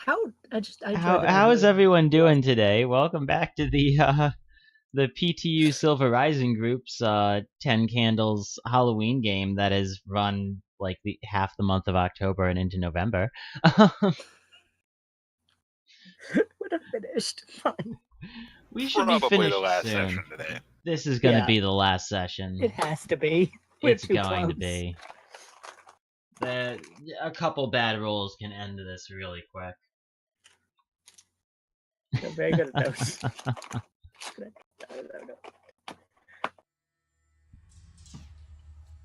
How is everyone doing today? Welcome back to the PTU Silver Rising Group's 10 Candles Halloween game that is run like half the month of October and into November. Would have finished. Fine. We should Probably be finished the last soon. session today. This is going to Yeah. be the last session. It has to be. We're It's too going to close. be. A couple bad rolls can end this really quick. You're very good at those.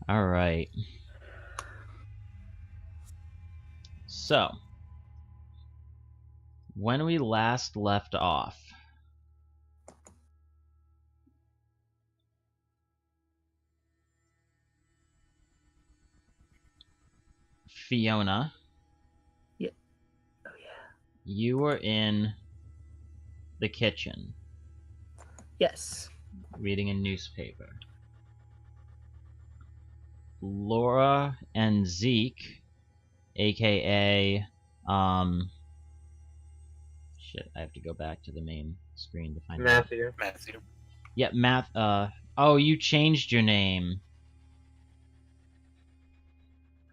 All right. So, when we last left off, Fiona. Yeah. Oh yeah. You were in the kitchen. Yes. Reading a newspaper. Laura and Zeke, aka shit, I have to go back to the main screen to find Matthew. Yeah, oh, you changed your name.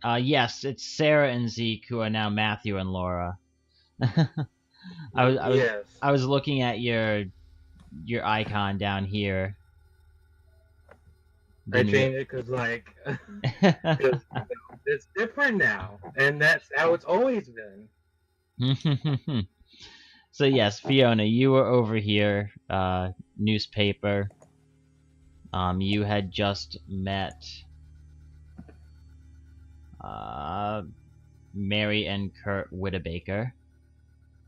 Yes, it's Sarah and Zeke who are now Matthew and Laura. I was looking at your icon down here. I changed it because, like, it's different now, and that's how it's always been. So yes, Fiona, you were over here, newspaper. You had just met Mary and Kurt Whittabaker.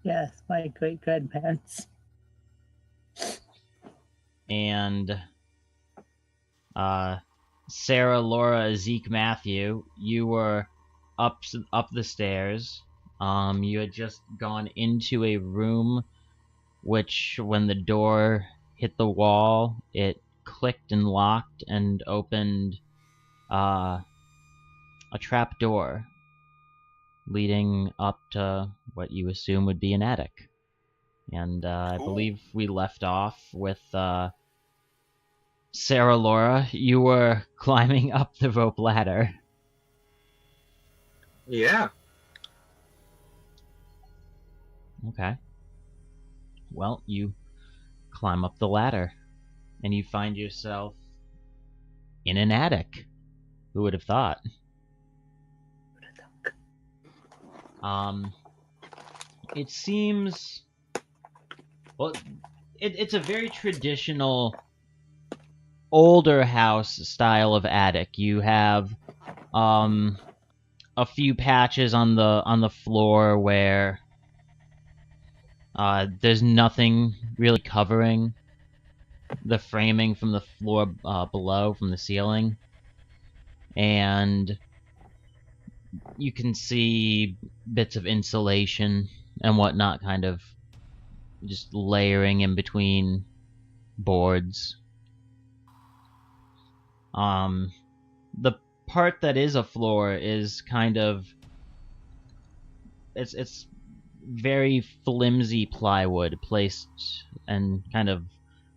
Yes, my great grandparents. And Sarah, Laura, Zeke, Matthew, you were up the stairs. You had just gone into a room which, when the door hit the wall, it clicked and locked and opened a trap door leading up to what you assume would be an attic. And I believe we left off with Sarah, Laura, you were climbing up the rope ladder. Yeah. Okay. Well, you climb up the ladder, and you find yourself in an attic. Who would have thought? It seems... Well, it's a very traditional, older house style of attic. You have a few patches on the floor where there's nothing really covering the framing from the floor below, from the ceiling. And you can see bits of insulation and whatnot kind of just layering in between boards. The part that is a floor is kind of... It's very flimsy plywood placed and kind of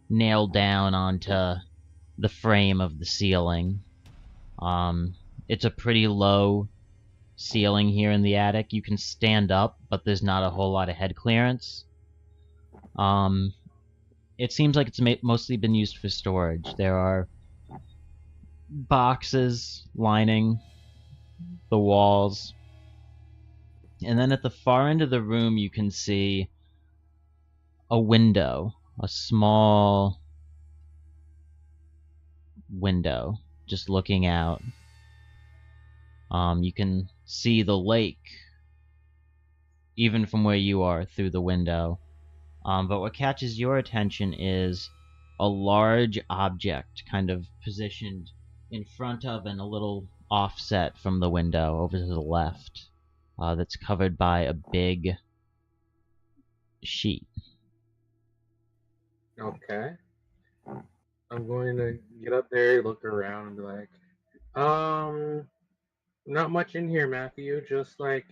nailed down onto the frame of the ceiling. It's a pretty low ceiling here in the attic. You can stand up, but there's not a whole lot of head clearance. It seems like it's mostly been used for storage. There are boxes lining the walls. And then at the far end of the room, you can see a window, a small window, just looking out. You can see the lake, even from where you are, through the window. But what catches your attention is a large object kind of positioned in front of and a little offset from the window over to the left, that's covered by a big sheet. Okay. I'm going to get up there, look around, and be like, not much in here, Matthew. Just like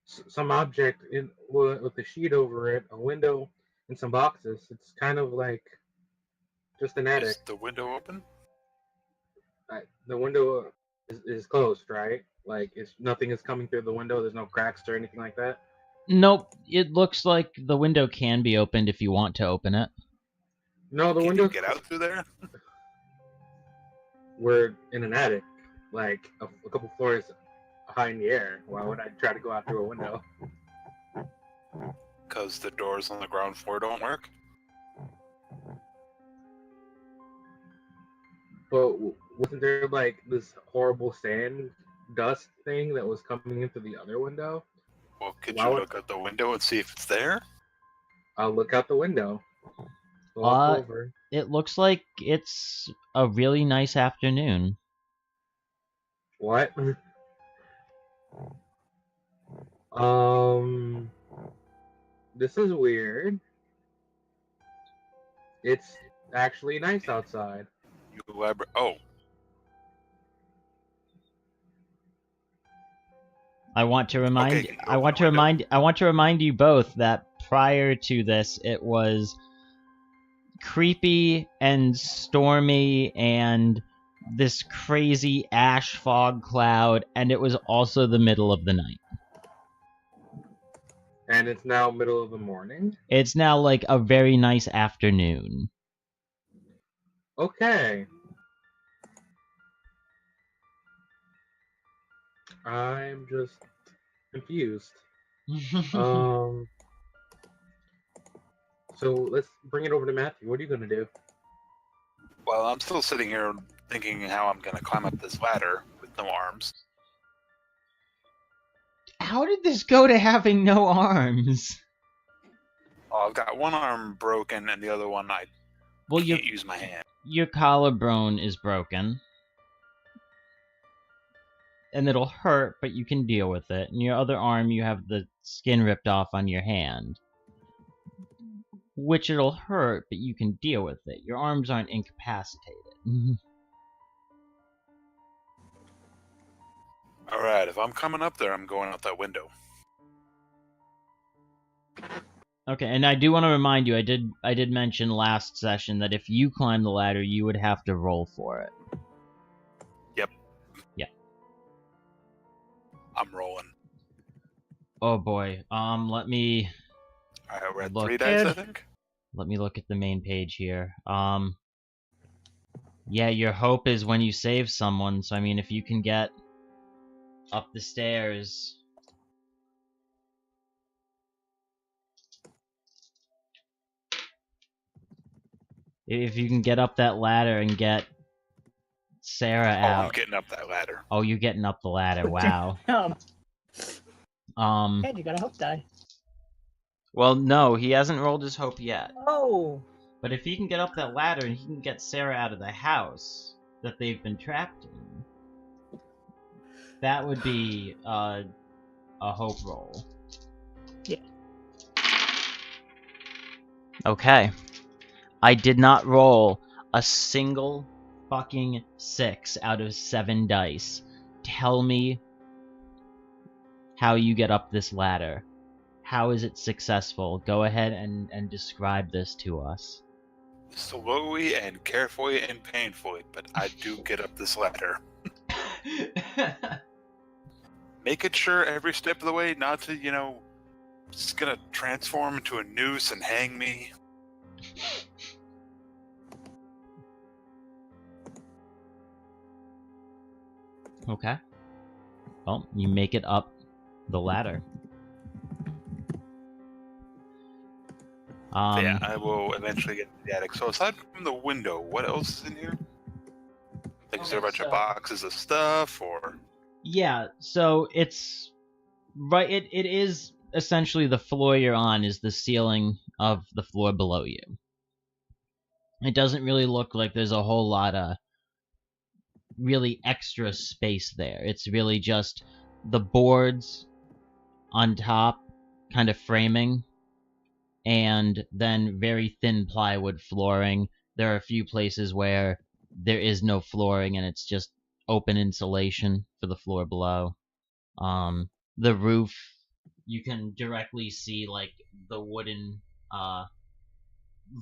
some object with a sheet over it, a window, and some boxes. It's kind of like just an attic. Is the window open? The window is closed, right? Like nothing is coming through the window. There's no cracks or anything like that. Nope, it looks like the window can be opened if you want to open it. No, the Can window. you get out through there? We're in an attic, like a couple floors high in the air. Why would I try to go out through a window? Because the doors on the ground floor don't work? But wasn't there like this horrible sand dust thing that was coming into the other window? Well, could Why you would- look out the window and see if it's there? I'll look out the window. Walk Uh, over. It looks like it's a really nice afternoon. What? This is weird. It's actually nice outside. You elaborate. Oh, I want to remind Okay, you can go I want to open the window. remind I want to remind you both that prior to this it was creepy and stormy and this crazy ash fog cloud, and it was also the middle of the night. And it's now middle of the morning. It's now like a very nice afternoon. Okay. I'm just confused. So let's bring it over to Matthew. What are you gonna do? well, I'm still sitting here thinking how I'm going to climb up this ladder with no arms. How did this go to having no arms? Oh, I've got one arm broken and the other one I Well, can't use my hand. your collarbone is broken. And it'll hurt, but you can deal with it. And your other arm, you have the skin ripped off on your hand. Which it'll hurt, but you can deal with it. Your arms aren't incapacitated. Alright, if I'm coming up there, I'm going out that window. Okay, and I do want to remind you, I did mention last session that if you climb the ladder, you would have to roll for it. Yep. Yeah. I'm rolling. Oh boy. Let me I read Look, 3 dice, I dude. think. look at the main page here. Yeah, your hope is when you save someone, so I mean if you can get up the stairs. If you can get up that ladder and get Sarah Oh, I'm out. getting up that ladder. Oh, you're getting up the ladder. Wow. Hey, you got a hope die. Well, no, he hasn't rolled his hope yet. Oh, But if he can get up that ladder and he can get Sarah out of the house that they've been trapped in, that would be a hope roll. Yeah. Okay. I did not roll a single fucking 6 out of 7 dice. Tell me how you get up this ladder. How is it successful? Go ahead and describe this to us. Slowly and carefully and painfully, but I do get up this ladder. making sure every step of the way not to, it's gonna transform into a noose and hang me. Okay. Well, you make it up the ladder. Yeah, I will eventually get to the attic. So aside from the window, what else is in here? Like, is there a bunch of boxes of stuff, or? Yeah, so it's right. It is essentially the floor you're on is the ceiling of the floor below you. It doesn't really look like there's a whole lot of really extra space there. It's really just the boards on top, kind of framing, and then very thin plywood flooring. There are a few places where there is no flooring and it's just open insulation for the floor below. The roof, you can directly see like the wooden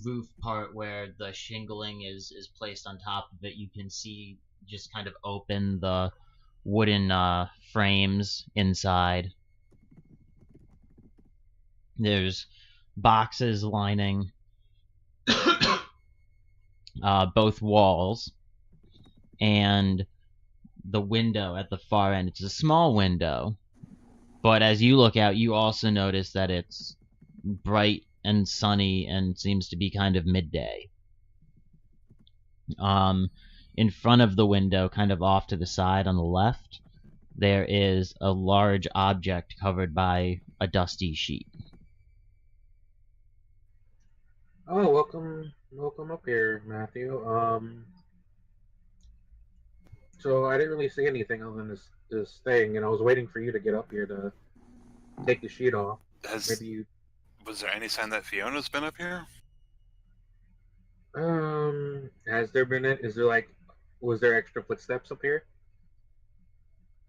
roof part where the shingling is placed on top of it. You can see just kind of open the wooden frames inside. There's boxes lining both walls, and the window at the far end. It's a small window, but as you look out, you also notice that it's bright and sunny and seems to be kind of midday. In front of the window, kind of off to the side on the left, there is a large object covered by a dusty sheet. Oh, welcome up here, Matthew. So I didn't really see anything other than this thing, and I was waiting for you to get up here to take the sheet off. Was there any sign that Fiona's been up here? Has there been it? Was there extra footsteps up here?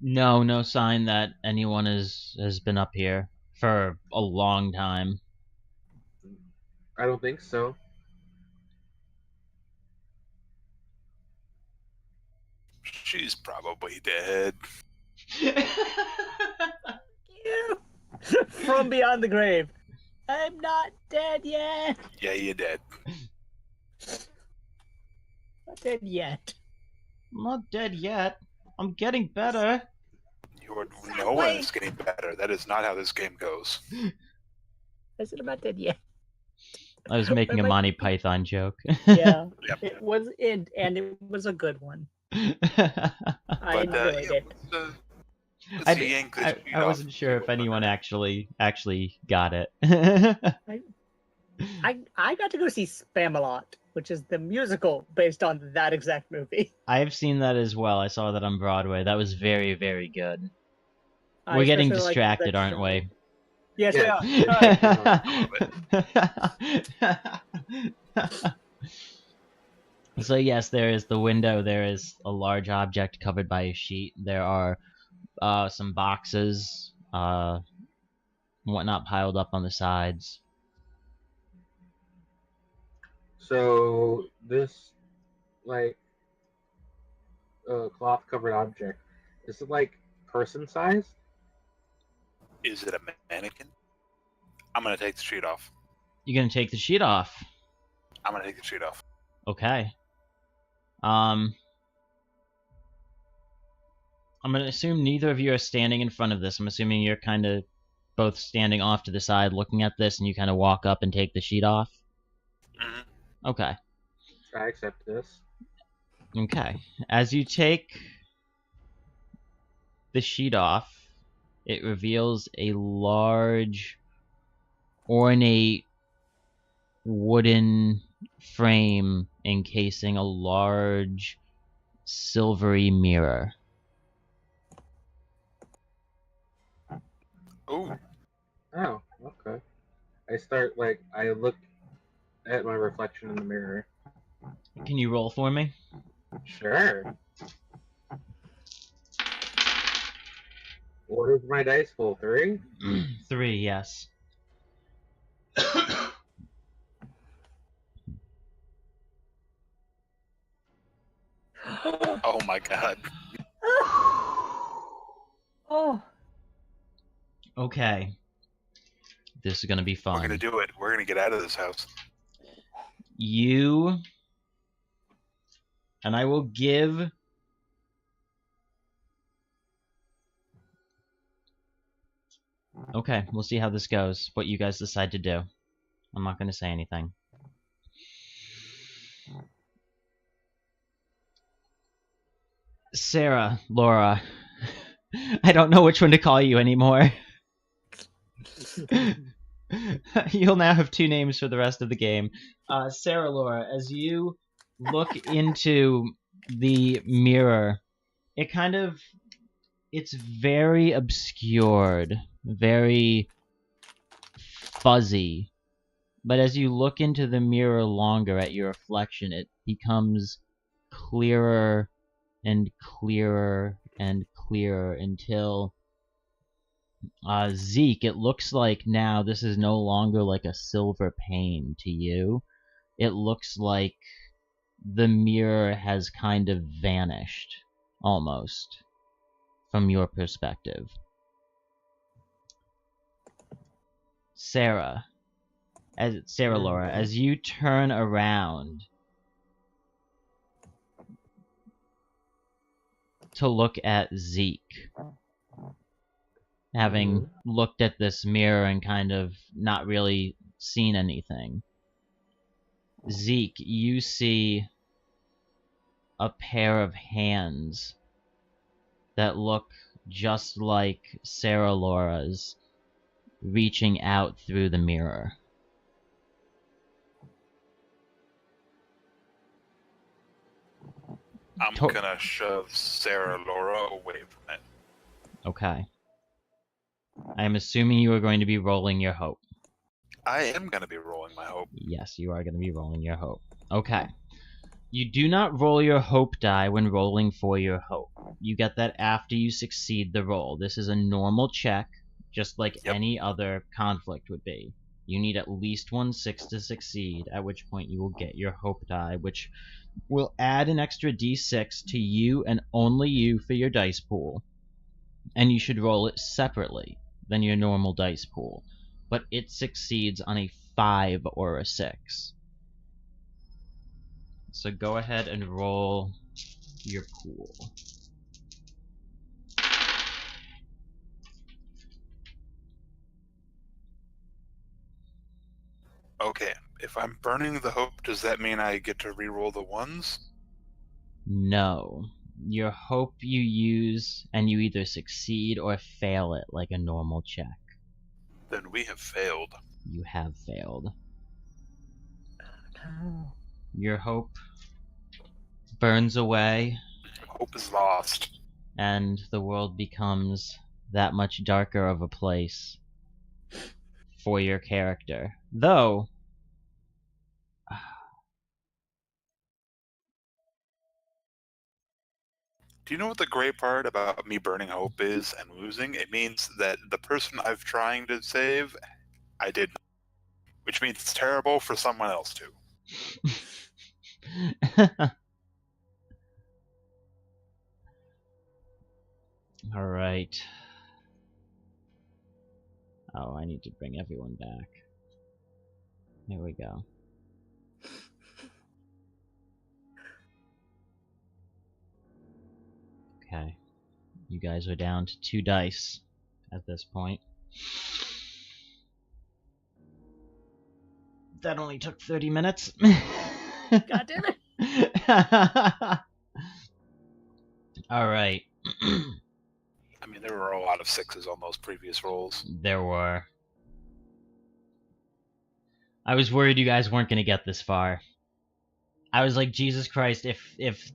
No sign that anyone has been up here for a long time. I don't think so. She's probably dead. From beyond the grave. I'm not dead yet. Yeah, you're dead. Not dead yet. I'm not dead yet. I'm getting better. No one is getting better. That is not how this game goes. I said I'm not dead yet. I was making a Monty Python joke. Yeah, Yep. It was and it was a good one. I enjoyed it. I wasn't sure if anyone actually got it. I got to go see Spamalot, which is the musical based on that exact movie. I have seen that as well. I saw that on Broadway. That was very, very good. We're getting distracted, aren't we? Yes, Yeah. we are. So yes, there is the window. There is a large object covered by a sheet. There are some boxes, whatnot piled up on the sides. So this, cloth-covered object, is it person size? Is it a mannequin? I'm gonna take the sheet off. You're gonna take the sheet off. I'm gonna take the sheet off. Okay. I'm gonna assume neither of you are standing in front of this. I'm assuming you're kind of both standing off to the side looking at this, and you kind of walk up and take the sheet off. Mm-hmm. Okay. I accept this. Okay. As you take the sheet off, it reveals a large, ornate wooden frame encasing a large silvery mirror. Oh. Oh, okay. I look at my reflection in the mirror. Can you roll for me? Sure. What is my dice pool? 3? 3, yes. Oh my god. Oh, Okay. This is gonna be fun. We're gonna do it. We're gonna get out of this house. You... And I will give... Okay, we'll see how this goes. What you guys decide to do. I'm not gonna say anything. Sarah, Laura. I don't know which one to call you anymore. You'll now have 2 names for the rest of the game. Sarah, Laura, as you look into the mirror, it's very obscured, very fuzzy. But as you look into the mirror longer at your reflection, it becomes clearer and clearer and clearer until Zeke, it looks like now this is no longer like a silver pane to you. It looks like the mirror has kind of vanished, almost, from your perspective. Sarah, Laura, as you turn around to look at Zeke, having looked at this mirror and kind of not really seen anything. Zeke, you see a pair of hands that look just like Sarah Laura's reaching out through the mirror. I'm gonna shove Sarah Laura away from it. Okay. I am assuming you are going to be rolling your hope. I am gonna be rolling my hope. Yes, you are going to be rolling your hope. Okay. You do not roll your hope die when rolling for your hope. You get that after you succeed the roll. This is a normal check, just like any other conflict would be. You need at least 1 6 to succeed, at which point you will get your hope die, which will add an extra d6 to you and only you for your dice pool. And you should roll it separately than your normal dice pool. But it succeeds on a 5 or a 6. So go ahead and roll your pool. Okay, if I'm burning the hope, does that mean I get to re-roll the ones? No. Your hope you use, and you either succeed or fail it like a normal check. Then we have failed. You have failed. Your hope burns away, Hope is lost. and the world becomes that much darker of a place for your character. Though, Do you know what the great part about me burning hope is and losing? It means that the person I've trying to save, I did not. Which means it's terrible for someone else too. Alright. Oh, I need to bring everyone back. There we go. Okay. You guys are down to 2 dice at this point. That only took 30 minutes. God damn it! Alright. I mean, there were a lot of 6s on those previous rolls. There were. I was worried you guys weren't going to get this far. I was like, Jesus Christ, if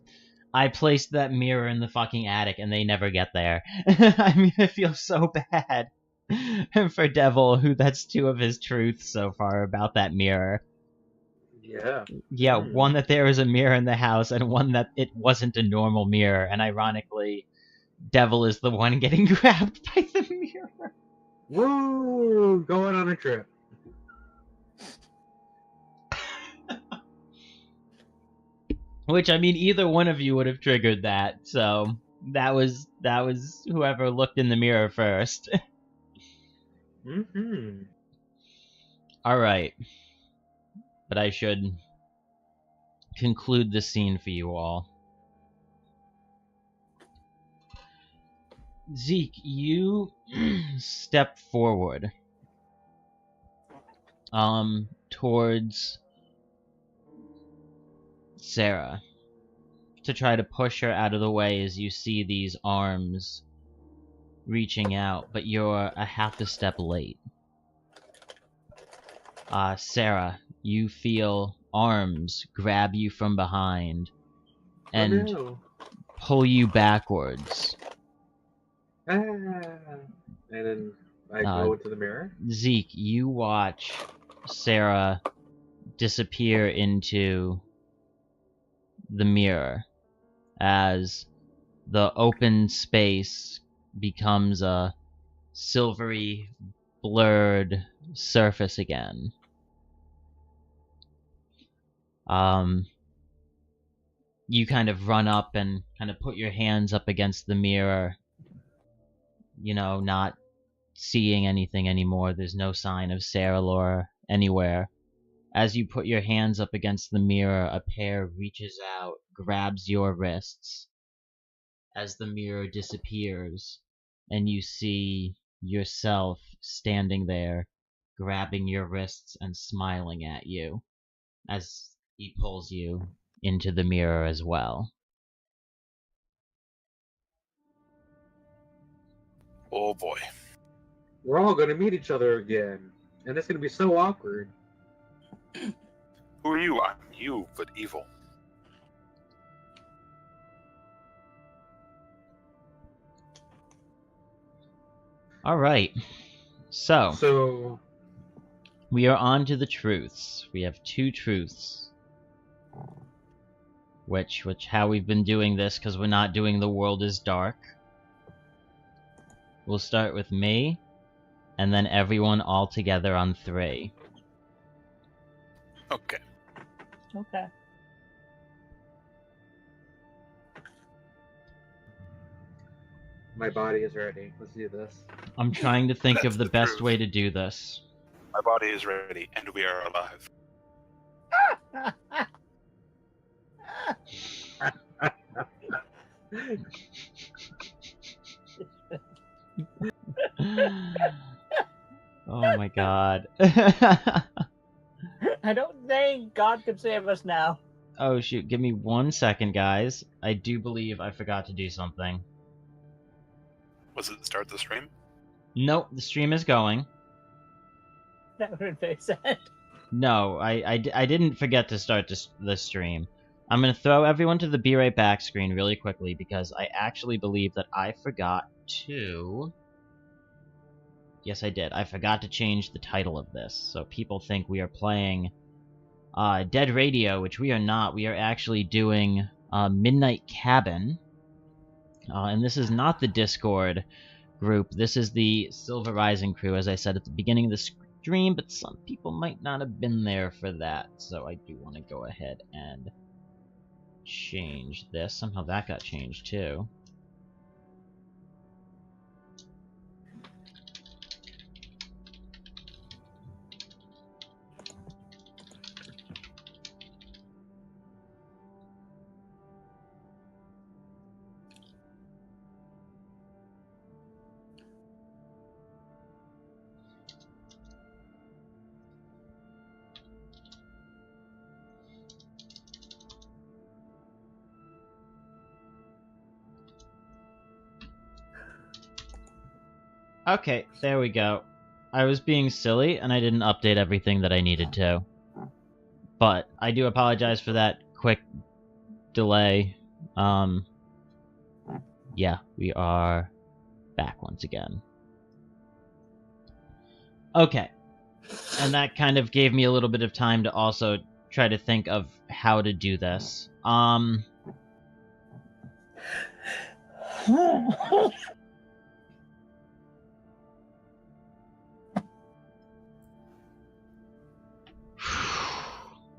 I placed that mirror in the fucking attic and they never get there. I mean, I feel so bad for Devil, who that's 2 of his truths so far about that mirror. Yeah. Yeah, one that there was a mirror in the house, and one that it wasn't a normal mirror, and ironically, Devil is the one getting grabbed by the mirror. Woo! Going on a trip. Which, I mean, either one of you would have triggered that, so that was whoever looked in the mirror first. Mm-hmm. Alright. But I should conclude the scene for you all. Zeke, you step forward towards Sarah to try to push her out of the way as you see these arms reaching out, but you're a half a step late. Sarah, you feel arms grab you from behind and Oh, no. pull you backwards. Ah. And then I go into the mirror. Zeke, you watch Sarah disappear into the mirror as the open space becomes a silvery, blurred surface again. You kind of run up and kind of put your hands up against the mirror, you know, not seeing anything anymore. There's no sign of Sarah Laura anywhere. As you put your hands up against the mirror, a pair reaches out, grabs your wrists as the mirror disappears, and you see yourself standing there, grabbing your wrists and smiling at you as he pulls you into the mirror as well. Oh boy. We're all gonna meet each other again, and it's gonna be so awkward. Who are you? I'm you, but evil. Alright, so we are on to the truths. We have 2 truths. Which how we've been doing this, because we're not doing The World is Dark. We'll start with me, and then everyone all together on 3. Okay. Okay. My body is ready. Let's do this. I'm trying to think That's of the the best truth. way to do this. My body is ready, and we are alive. Oh my god. I don't think God could save us now. Oh shoot, give me 1 second, guys. I do believe I forgot to do something. Was it start the stream? Nope, the stream is going. That would have been sad. No, I didn't forget to start the stream. I'm going to throw everyone to the Be Right Back screen really quickly because I actually believe that I forgot to... Yes, I did. I forgot to change the title of this, so people think we are playing Dead Radio, which we are not. We are actually doing Midnight Cabin. And this is not the Discord group. This is the Silver Rising crew, as I said at the beginning of the stream, but some people might not have been there for that, so I do want to go ahead and change this. Somehow that got changed too. Okay, there we go. I was being silly, and I didn't update everything that I needed to. But I do apologize for that quick delay. Yeah, we are back once again. Okay. And that kind of gave me a little bit of time to also try to think of how to do this.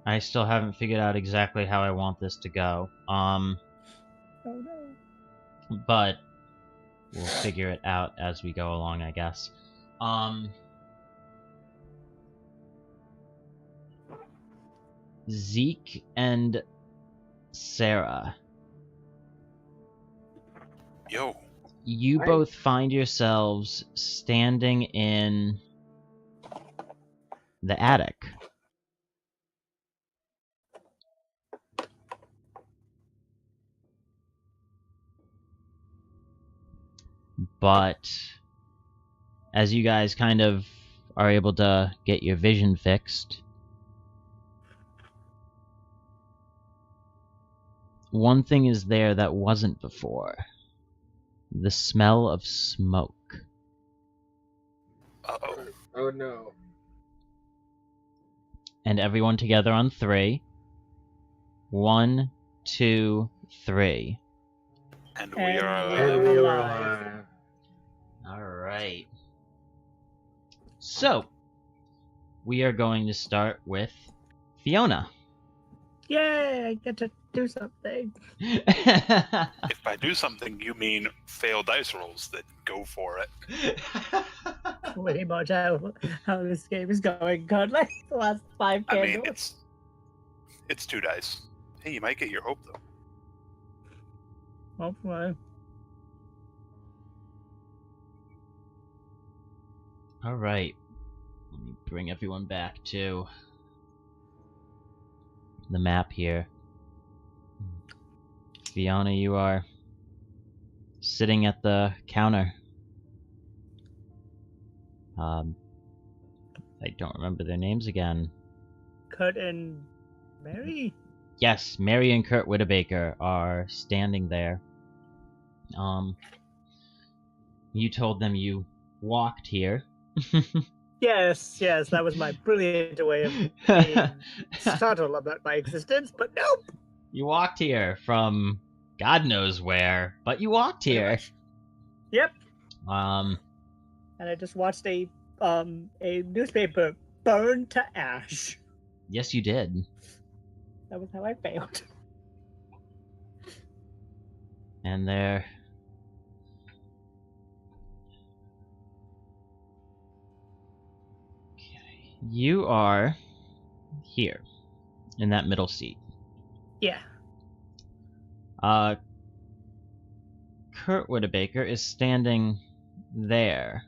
I still haven't figured out exactly how I want this to go. Oh no. But we'll figure it out as we go along, I guess. Zeke and Sarah, Yo. you Hi. both find yourselves standing in the attic. But as you guys kind of are able to get your vision fixed, one thing is there that wasn't before. The smell of smoke. Uh-oh. Oh no. And everyone together on 3. 1, 2, 3. And we And are we're And we were alive. alive. Alright. So, we are going to start with Fiona. Yay! I get to do something. If by do something you mean fail dice rolls, then go for it. Pretty much how this game is going currently. The last 5 I candles. mean, it's 2 dice. Hey, you might get your hope though. Hopefully. Alright. Let me bring everyone back to the map here. Fiona, you are sitting at the counter. I don't remember their names again. Kurt and Mary? Yes, Mary and Kurt Whittabaker are standing there. You told them you walked here. Yes, that was my brilliant way of being subtle about my existence, but nope! You walked here from God knows where, but you walked here. Yep. Um, And I just watched a newspaper burn to ash. yes, you did. That was how I failed. And there. Okay. You are here in that middle seat. Yeah. Kurt Whittabaker is standing there.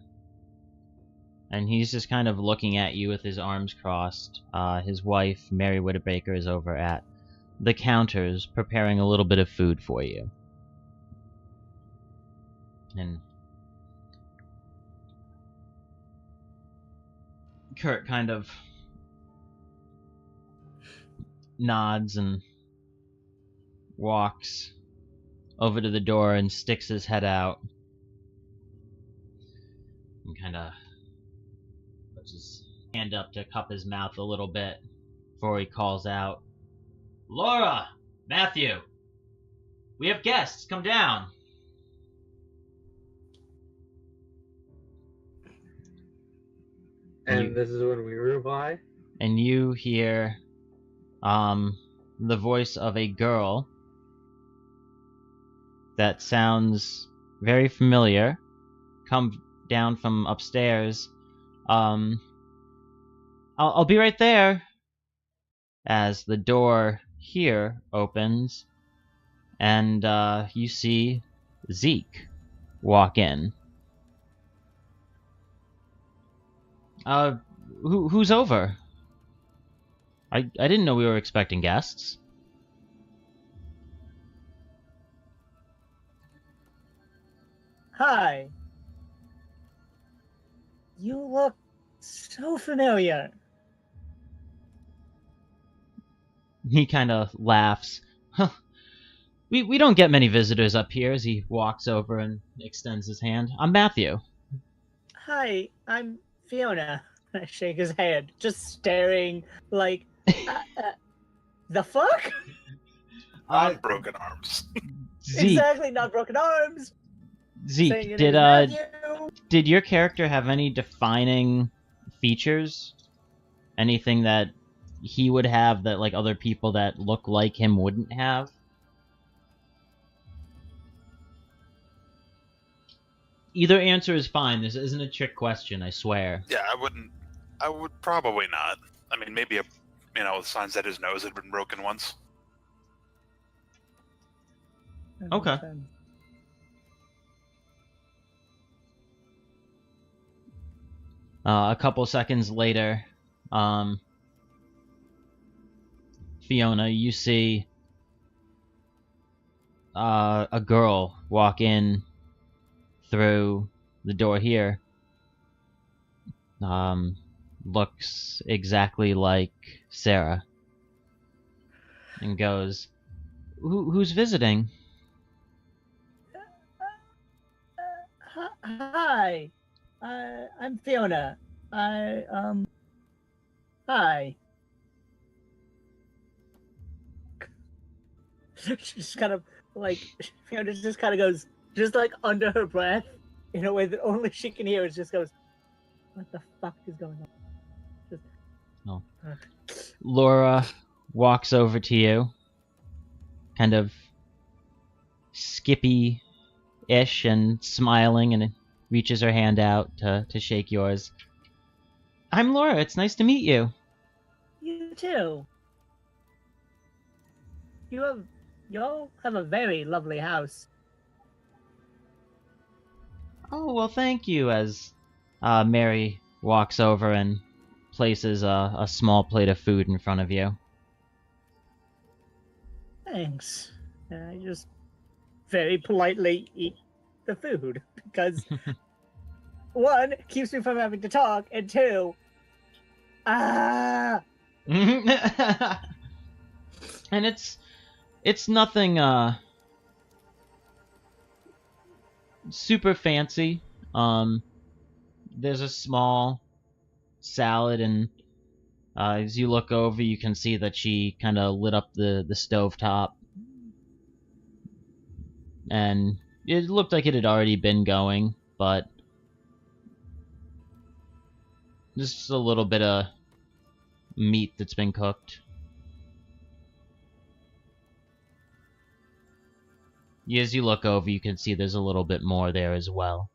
And he's just kind of looking at you with his arms crossed. His wife, Mary Whittabaker, is over at the counters preparing a little bit of food for you. And Kurt kind of nods and walks over to the door and sticks his head out. And kind of puts his hand up to cup his mouth a little bit before he calls out, "Laura! Matthew! We have guests! Come down!" And this is when we reply. And you hear the voice of a girl that sounds very familiar come down from upstairs. I'll be right there. As the door here opens, and you see Zeke walk in. Who's over? I didn't know we were expecting guests. Hi. You look so familiar. He kind of laughs. Huh. We don't get many visitors up here, as he walks over and extends his hand. I'm Matthew. Hi, I'm Fiona. I shake his hand, just staring like, the fuck? On broken arms. Zeke, Exactly, not broken arms. saying Zeke, your name is Matthew. did your character have any defining features? Anything that he would have that like other people that look like him wouldn't have? Either answer is fine. This isn't a trick question, I swear. Yeah, I would probably not. I mean, maybe signs that his nose had been broken once. Okay. A couple seconds later, Fiona, you see a girl walk in through the door here. Looks exactly like Sarah. And goes, who's visiting? Hi. I'm Fiona. Hi. Just kind of like, Fiona just kind of goes, just like under her breath, in a way that only she can hear. It just goes, what the fuck is going on? Just, Oh. Laura walks over to you, kind of skippy-ish and smiling, and reaches her hand out to shake yours. I'm Laura, it's nice to meet you. You too. Y'all have a very lovely house. Oh, well, thank you, as Mary walks over and places a small plate of food in front of you. Thanks. I just very politely eat the food because one, keeps me from having to talk, and two, And it's nothing super fancy. There's a small salad, and as you look over, you can see that she kind of lit up the stovetop, and it looked like it had already been going, but just a little bit of meat that's been cooked. As you look over, you can see there's a little bit more there as well.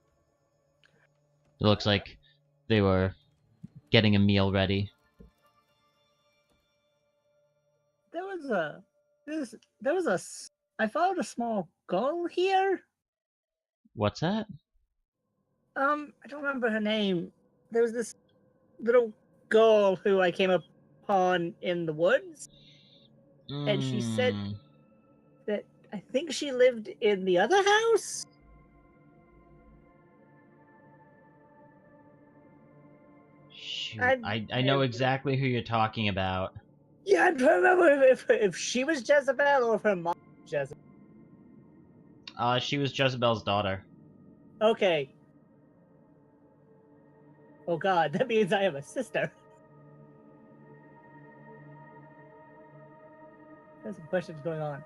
It looks like they were getting a meal ready. I found a small girl here. What's that? I don't remember her name. There was this little girl who I came upon in the woods, and she said that I think she lived in the other house. Shoot, I know exactly who you're talking about. Yeah, I'm trying to remember if she was Jezebel or if her mom was Jezebel. She was Jezebel's daughter. Okay. Oh god, that means I have a sister. There's some questions going on.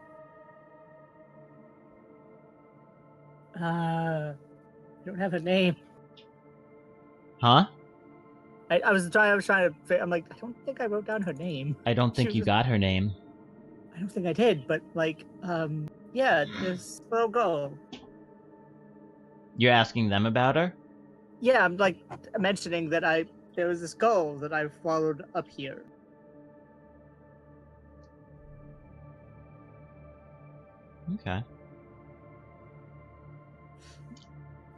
I don't have a name. Huh? I was trying to. I'm like, I don't think I wrote down her name. I don't think you got her name. I don't think I did, but like, yeah, this little girl. You're asking them about her? Yeah, I'm like mentioning that there was this girl that I followed up here. Okay.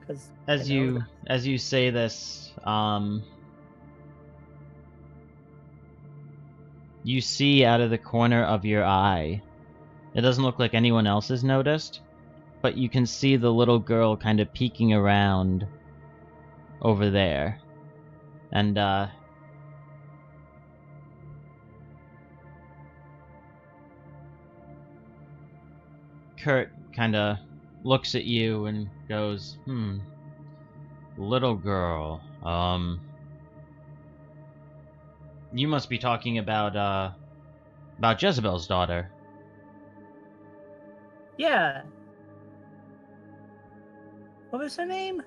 'Cause As you say this, you see out of the corner of your eye. It doesn't look like anyone else has noticed, but you can see the little girl kind of peeking around over there. And Kurt kind of looks at you and goes, little girl, you must be talking about Jezebel's daughter. Yeah. What was her name?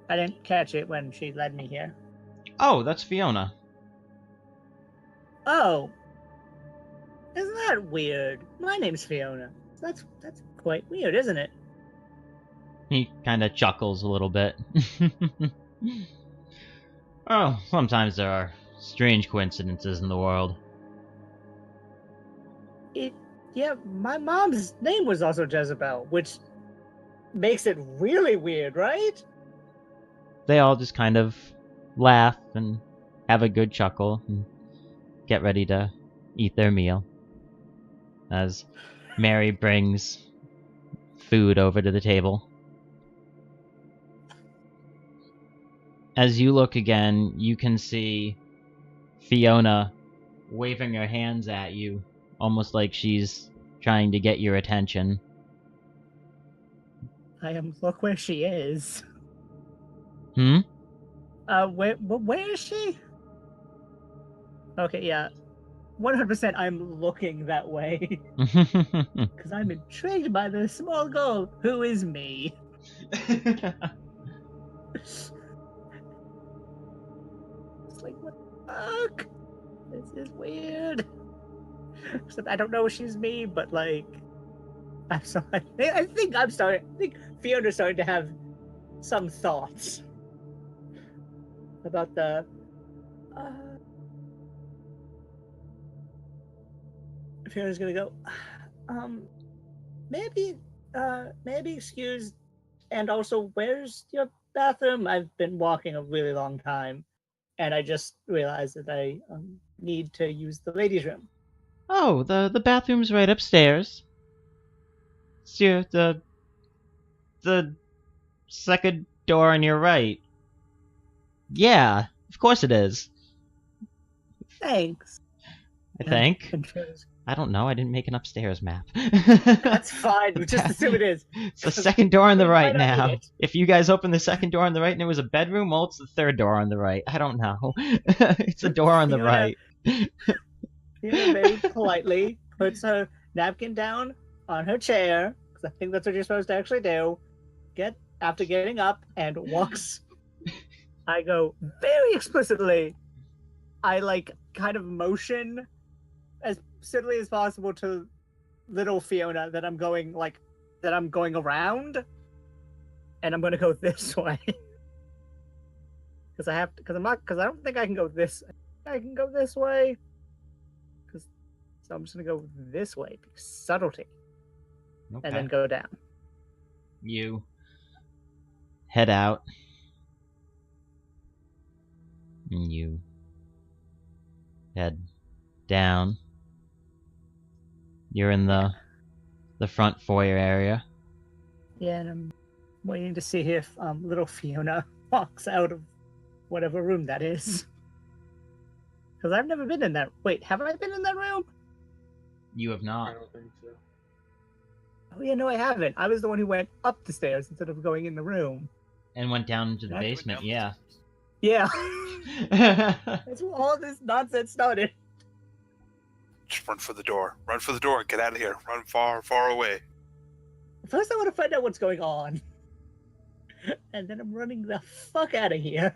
I didn't catch it when she led me here. Oh, that's Fiona. Oh. Isn't that weird? My name's Fiona. That's quite weird, isn't it? He kind of chuckles a little bit. Oh, sometimes there are Strange coincidences in the world. Yeah, my mom's name was also Jezebel, which makes it really weird, right? They all just kind of laugh and have a good chuckle and get ready to eat their meal as Mary brings food over to the table. As you look again, you can see Fiona waving her hands at you, almost like she's trying to get your attention. Look where she is. Hmm? Where is she? Okay, yeah. 100% I'm looking that way. Because I'm intrigued by the small girl who is me. It's like, what the fuck? This is weird. Except I don't know if she's me, but like, I'm sorry. I think Fiona's starting to have some thoughts about the. Fiona's gonna go. Maybe excuse, and also, where's your bathroom? I've been walking a really long time, and I just realized that I need to use the ladies' room. Oh, the bathroom's right upstairs. It's the second door on your right. Yeah, of course it is. Thanks. I think. I don't know. I didn't make an upstairs map. That's fine. We just assume it is. It's the second door on the right now. Need it. If you guys open the second door on the right and it was a bedroom, well, it's the third door on the right. I don't know. It's a door on the right. Fiona very politely puts her napkin down on her chair, because I think that's what you're supposed to actually do. After getting up and walks. I go very explicitly. I kind of motion as subtly as possible to little Fiona that I'm going around, and I'm going to go this way. Because I don't think I can go this. I can go this way. So I'm just going to go this way. Subtlety. Okay. And then go down. You head out. And you head down. You're in the front foyer area. Yeah, and I'm waiting to see if little Fiona walks out of whatever room that is. Because I've never been in that. Wait, have I been in that room? You have not. I don't think so. Oh yeah, no, I haven't. I was the one who went up the stairs instead of going in the room. And went down into the basement, yeah. Yeah. That's where all this nonsense started. Just run for the door. Run for the door. Get out of here. Run far, far away. First I want to find out what's going on. And then I'm running the fuck out of here.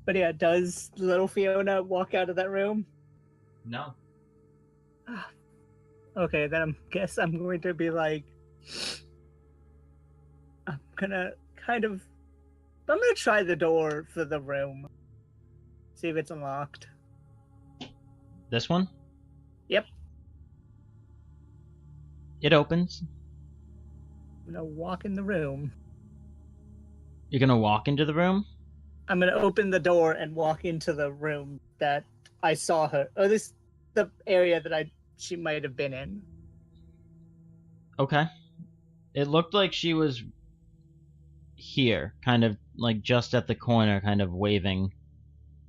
But yeah, does little Fiona walk out of that room? No. Okay, then I guess I'm going to be like... I'm gonna try the door for the room. See if it's unlocked. This one? Yep. It opens. I'm gonna walk in the room. You're gonna walk into the room? I'm gonna open the door and walk into the room that I saw her, or the area that she might have been in. Okay. It looked like she was here, kind of like just at the corner, kind of waving,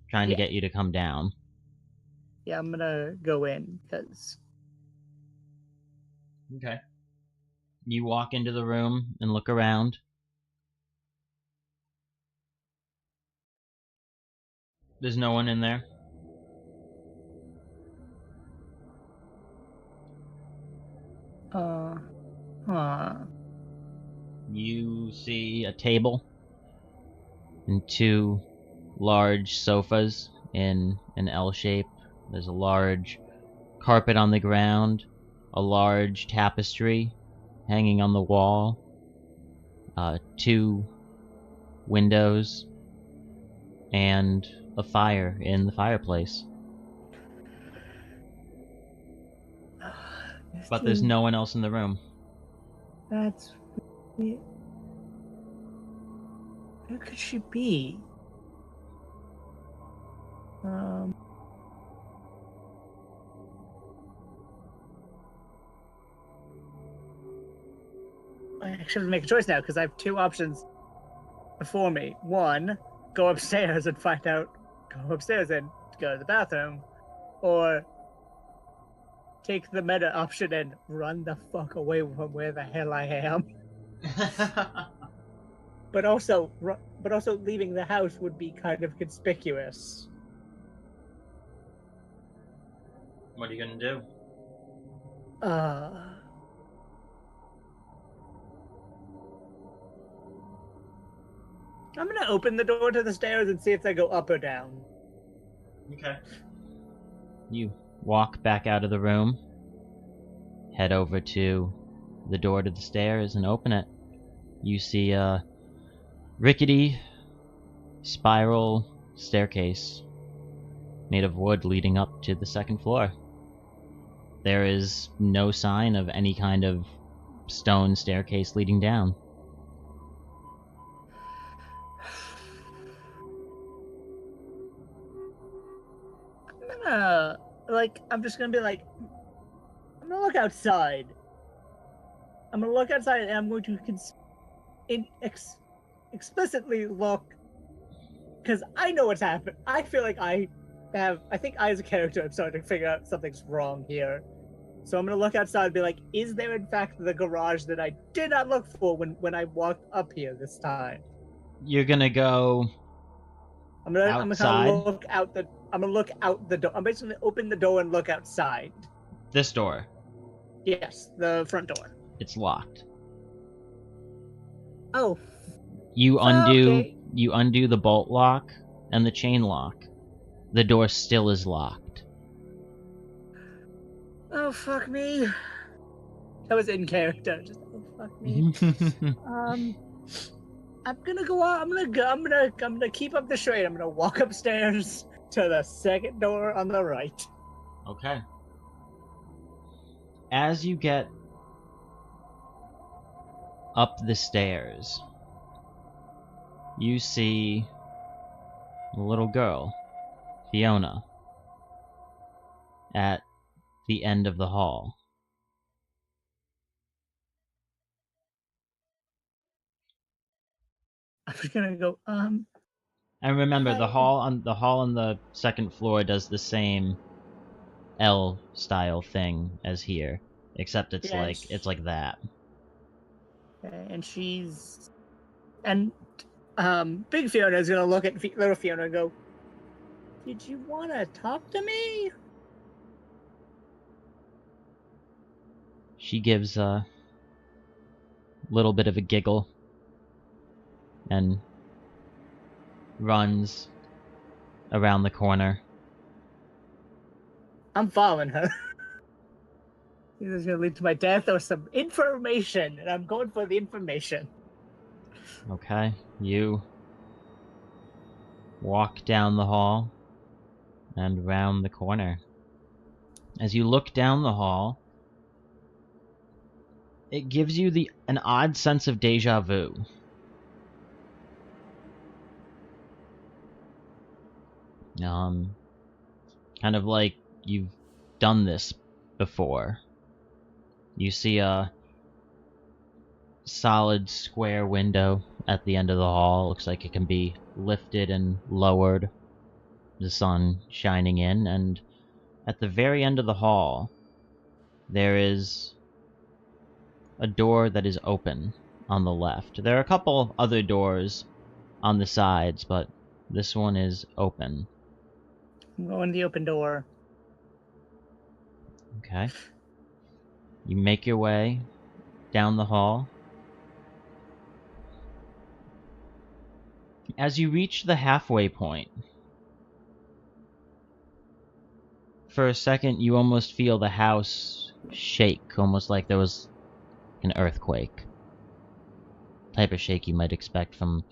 trying to get you to come down. Yeah, I'm gonna go in, because... Okay. You walk into the room and look around. There's no one in there. You see a table and two large sofas in an L shape. There's a large carpet on the ground, a large tapestry hanging on the wall, two windows, and a fire in the fireplace. But there's no one else in the room. That's weird. Who could she be? I actually have to make a choice now because I have two options before me. One, go upstairs and find out. Go upstairs and go to the bathroom, or take the meta option and run the fuck away from where the hell I am. But also leaving the house would be kind of conspicuous. What are you gonna do? I'm gonna open the door to the stairs and see if they go up or down. Okay. You walk back out of the room, head over to the door to the stairs and open it. You see a rickety spiral staircase made of wood leading up to the second floor. There is no sign of any kind of stone staircase leading down. I'm just gonna be like, I'm gonna look outside. I'm gonna look outside and I'm going to explicitly look, because I know what's happened. I feel like I think I as a character am starting to figure out something's wrong here. So I'm gonna look outside and be like, is there in fact the garage that I did not look for when I walked up here this time? You're gonna go outside? I'm gonna look out the door. I'm basically gonna open the door and look outside. This door? Yes, the front door. It's locked. Oh. You undo Okay. You undo the bolt lock and the chain lock. The door still is locked. Oh fuck me. That was in character. Just oh fuck me. I'm gonna go out. I'm gonna keep up the charade. I'm gonna walk upstairs to the second door on the right. Okay. As you get up the stairs, you see a little girl, Fiona, at the end of the hall. I'm just gonna go, And remember, the hi. hall on the second floor does the same L style thing as here, except it's Yes. like that. And Big Fiona is gonna look at little Fiona and go, "Did you want to talk to me?" She gives a little bit of a giggle and runs around the corner. I'm following her. Either it's gonna lead to my death or some information, and I'm going for the information. Okay, you walk down the hall and round the corner. As you look down the hall, it gives you an odd sense of deja vu. Kind of like you've done this before. You see a solid square window at the end of the hall. Looks like it can be lifted and lowered. The sun shining in, and at the very end of the hall, there is a door that is open on the left. There are a couple other doors on the sides, but this one is open. I'm going to the open door. Okay. You make your way down the hall. As you reach the halfway point, for a second you almost feel the house shake, almost like there was an earthquake. Type of shake you might expect from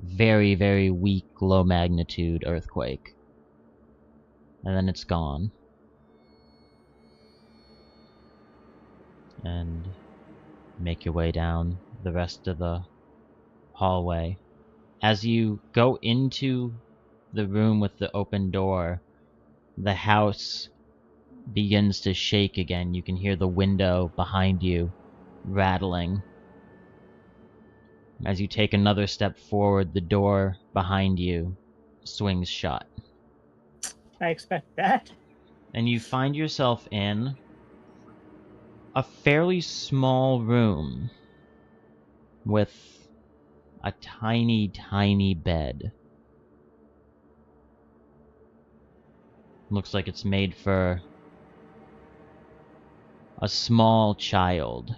very, very weak, low magnitude earthquake. And then it's gone. And make your way down the rest of the hallway. As you go into the room with the open door, the house begins to shake again. You can hear the window behind you rattling. As you take another step forward, the door behind you swings shut. I expect that. And you find yourself in a fairly small room with a tiny, tiny bed. Looks like it's made for a small child.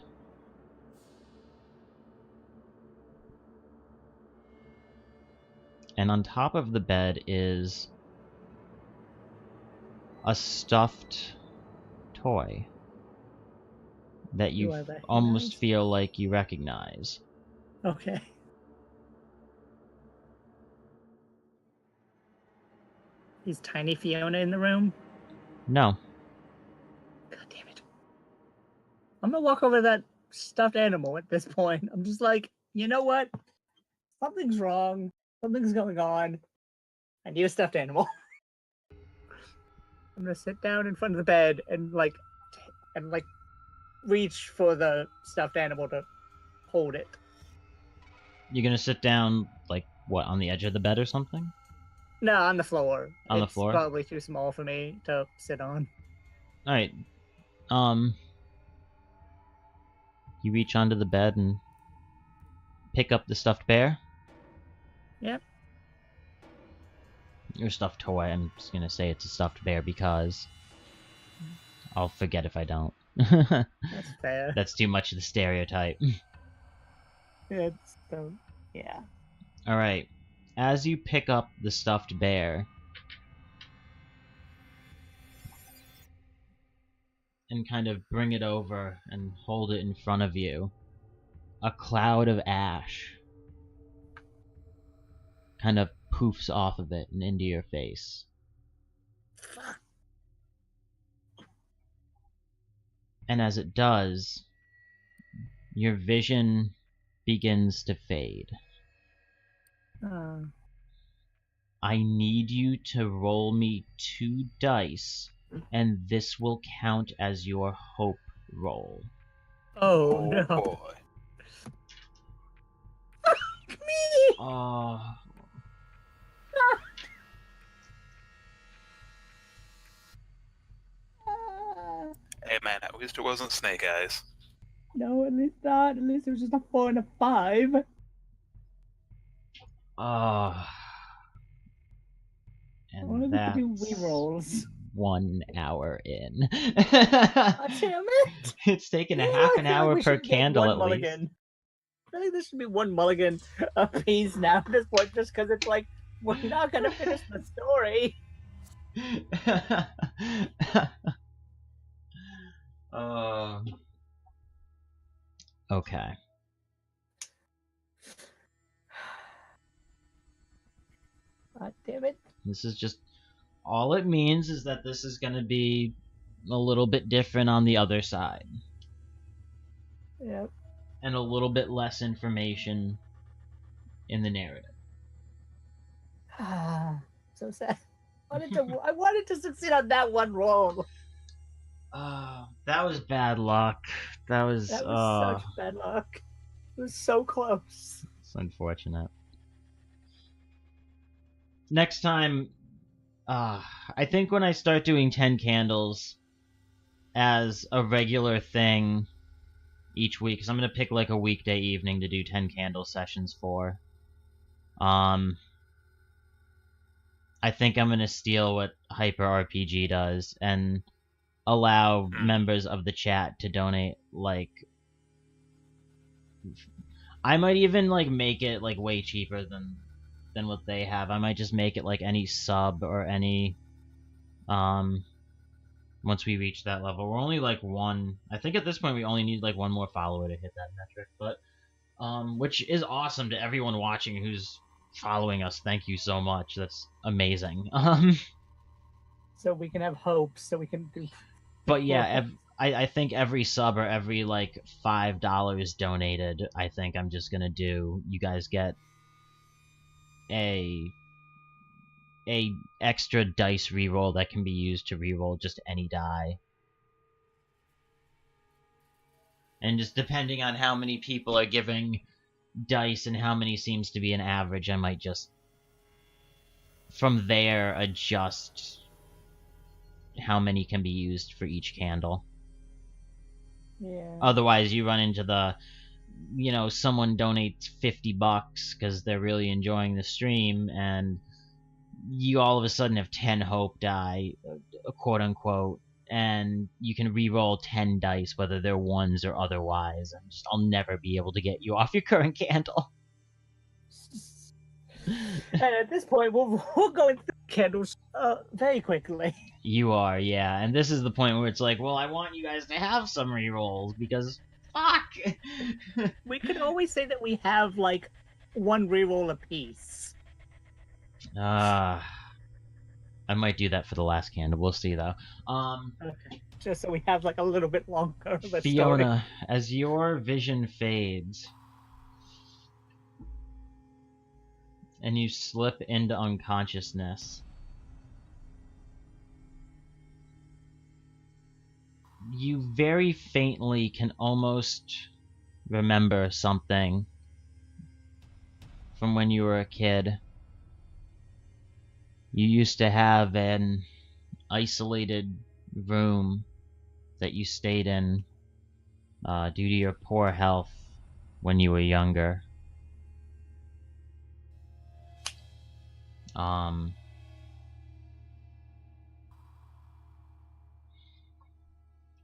And on top of the bed is a stuffed toy that you almost feel like you recognize. Okay. Is tiny Fiona in the room? No. God damn it. I'm gonna walk over to that stuffed animal at this point. I'm just like, you know what? Something's wrong. Something's going on. I need a stuffed animal. I'm gonna sit down in front of the bed and reach for the stuffed animal to hold it. You're gonna sit down, like, what, on the edge of the bed or something? No, on the floor. On the floor? It's probably too small for me to sit on. Alright. You reach onto the bed and pick up the stuffed bear? Yep. Your stuffed toy. I'm just gonna say it's a stuffed bear because I'll forget if I don't. That's fair. That's too much of the stereotype. Yeah. Alright. As you pick up the stuffed bear and kind of bring it over and hold it in front of you, a cloud of ash kind of poofs off of it and into your face. Fuck. And as it does, your vision begins to fade. I need you to roll me 2 dice, and this will count as your hope roll. Oh no. Boy. Fuck me! Oh. Hey man, at least it wasn't Snake Eyes. No, at least not. At least it was just a 4 and a 5. And that's do rerolls. 1 hour in. God damn it! It's taken a half an hour per candle at mulligan. least. I think there should be 1 mulligan apiece now at this point, just because it's like, we're not gonna finish the story. Okay. God damn it. This is just... all it means is that this is gonna be a little bit different on the other side. Yep. And a little bit less information in the narrative. So sad. I wanted to succeed on that 1 roll. That was bad luck. That was such bad luck. It was so close. It's unfortunate. Next time, I think when I start doing 10 candles as a regular thing each week, because I'm going to pick like a weekday evening to do 10 candle sessions for, I think I'm going to steal what Hyper RPG does and allow members of the chat to donate, like... I might even, like, make it, like, way cheaper than what they have. I might just make it, like, any sub or any... once we reach that level. We're only, like, 1... I think at this point we only need, like, 1 more follower to hit that metric, but... which is awesome to everyone watching who's following us. Thank you so much. That's amazing. So we can have hope, so we can do... But yeah, I think every sub or every, like, $5 donated, I think I'm just gonna do, you guys get a extra dice reroll that can be used to reroll just any die. And just depending on how many people are giving dice and how many seems to be an average, I might just, from there, adjust how many can be used for each candle. Yeah. Otherwise, you run into the, you know, someone donates $50 because they're really enjoying the stream, and you all of a sudden have 10 hope die, quote unquote, and you can re-roll 10 dice, whether they're ones or otherwise, and I'll never be able to get you off your current candle. And at this point, we're going through candles very quickly. You are, yeah, and this is the point where it's like, well, I want you guys to have some re-rolls, because fuck! We could always say that we have, like, one reroll apiece. I might do that for the last candle. We'll see, though. Okay. Just so we have, like, a little bit longer of a Fiona, story. as your vision fades, and you slip into unconsciousness, you very faintly can almost remember something from when you were a kid. You used to have an isolated room that you stayed in due to your poor health when you were younger.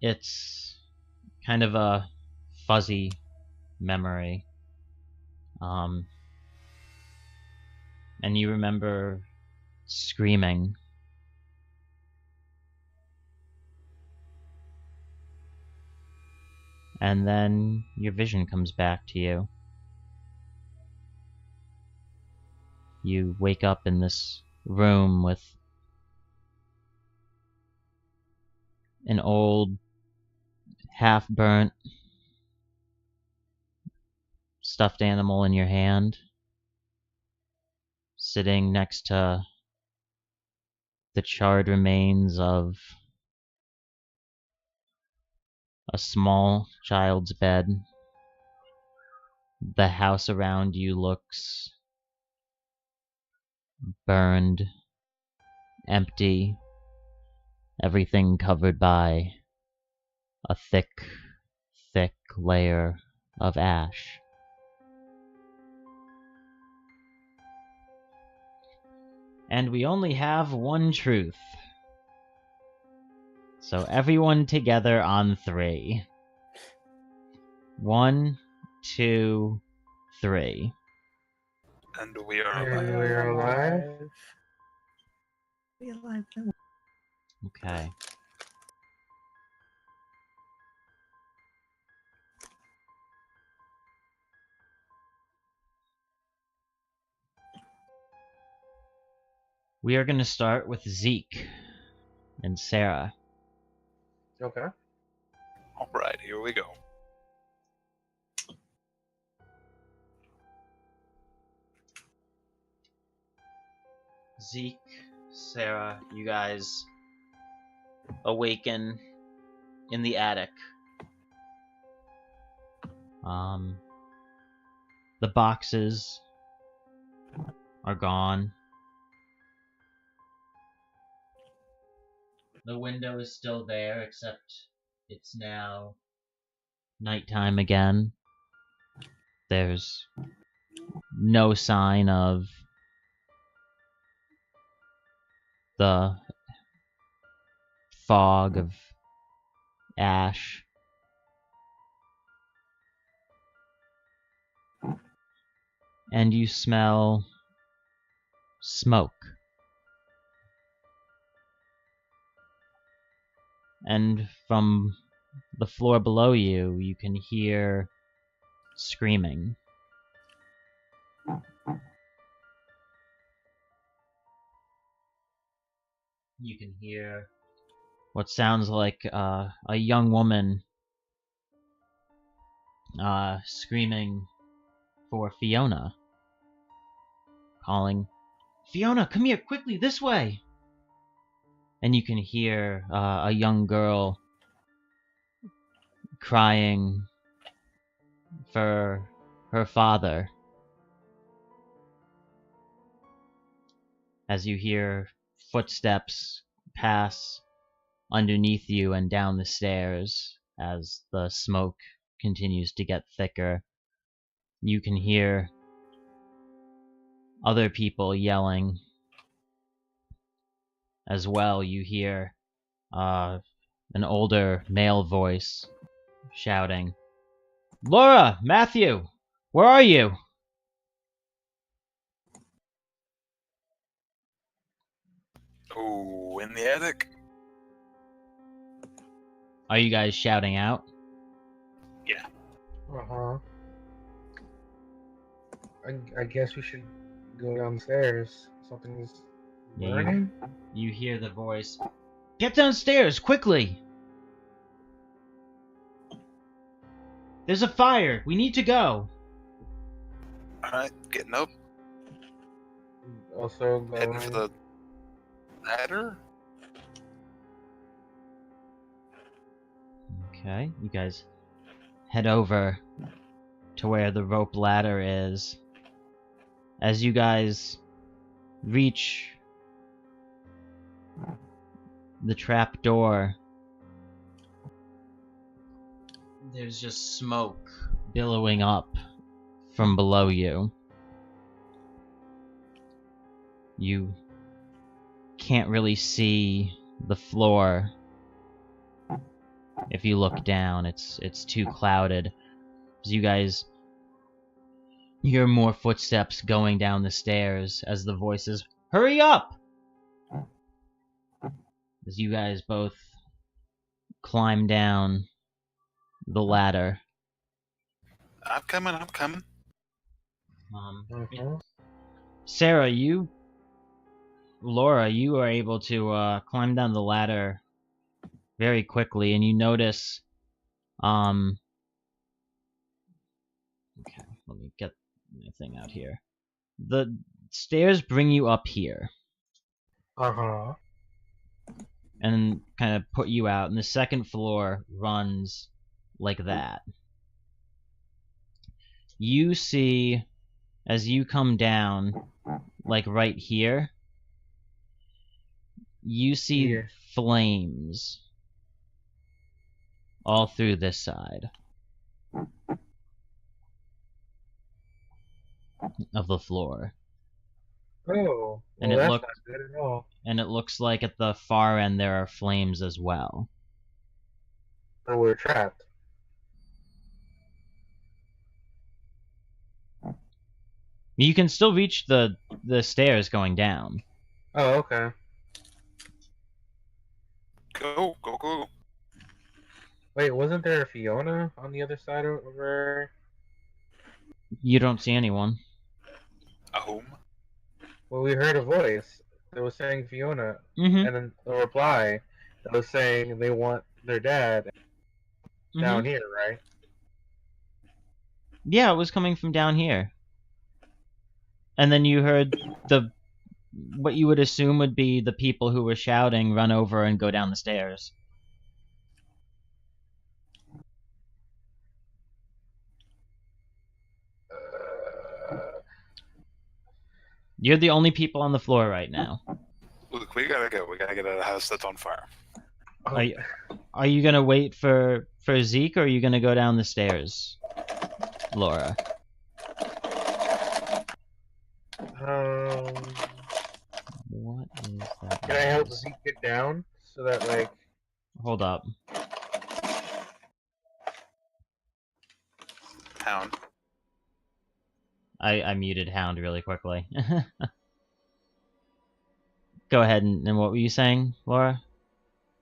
It's kind of a fuzzy memory. And you remember screaming. And then your vision comes back to you. You wake up in this room with an old, half-burnt, stuffed animal in your hand, sitting next to the charred remains of a small child's bed. The house around you looks burned, empty, everything covered by a thick, thick layer of ash. And we only have one truth. So everyone together on 3. 1, 2, 3. And we are And alive. we're alive. We're alive. No. Okay. We are going to start with Zeke and Sarah. Okay. Alright, here we go. Zeke, Sarah, you guys awaken in the attic. The boxes are gone. The window is still there, except it's now nighttime again. There's no sign of the fog of ash. And you smell smoke. And from the floor below you, you can hear screaming. You can hear what sounds like a young woman screaming for Fiona, calling, "Fiona, come here, quickly, this way!" And you can hear a young girl crying for her father. As you hear footsteps pass underneath you and down the stairs as the smoke continues to get thicker, you can hear other people yelling. As well, you hear an older male voice shouting, "Laura! Matthew! Where are you?" Oh, in the attic? Are you guys shouting out? Yeah. Uh-huh. I guess we should go downstairs. Something's burning? You hear the voice, "Get downstairs, quickly! There's a fire! We need to go!" Alright, getting up. Also Heading for going... the ladder? Okay, you guys head over to where the rope ladder is. As you guys reach the trap door, there's just smoke billowing up from below you. You can't really see the floor. If you look down, it's too clouded. As you guys hear more footsteps going down the stairs as the voices, "Hurry up!" As you guys both climb down the ladder. I'm coming. Uh-huh. Sarah, Laura, you are able to climb down the ladder very quickly, and you notice, okay, let me get my thing out here. The stairs bring you up here, Uh-huh. and kind of put you out, and the second floor runs like that. You see, as you come down, like right here, you see Here. flames all through this side of the floor. Oh, And well, it that's look- not good at all. And it looks like at the far end there are flames as well. So we're trapped. You can still reach the stairs going down. Oh, okay. Go. Wait, wasn't there a Fiona on the other side over? You don't see anyone. A home? Well, we heard a voice that was saying Fiona, Mm-hmm. and then a reply that was saying they want their dad down here, right? Yeah, it was coming from down here. And then you heard what you would assume would be the people who were shouting run over and go down the stairs. You're the only people on the floor right now. Look, we gotta go. We gotta get out of the house that's on fire. Oh, Are you gonna wait for Zeke, or are you gonna go down the stairs, Laura? What is that? Can I help noise? Zeke get down so that, like... Hold up. Hound. I muted Hound really quickly. Go ahead, and what were you saying, Laura?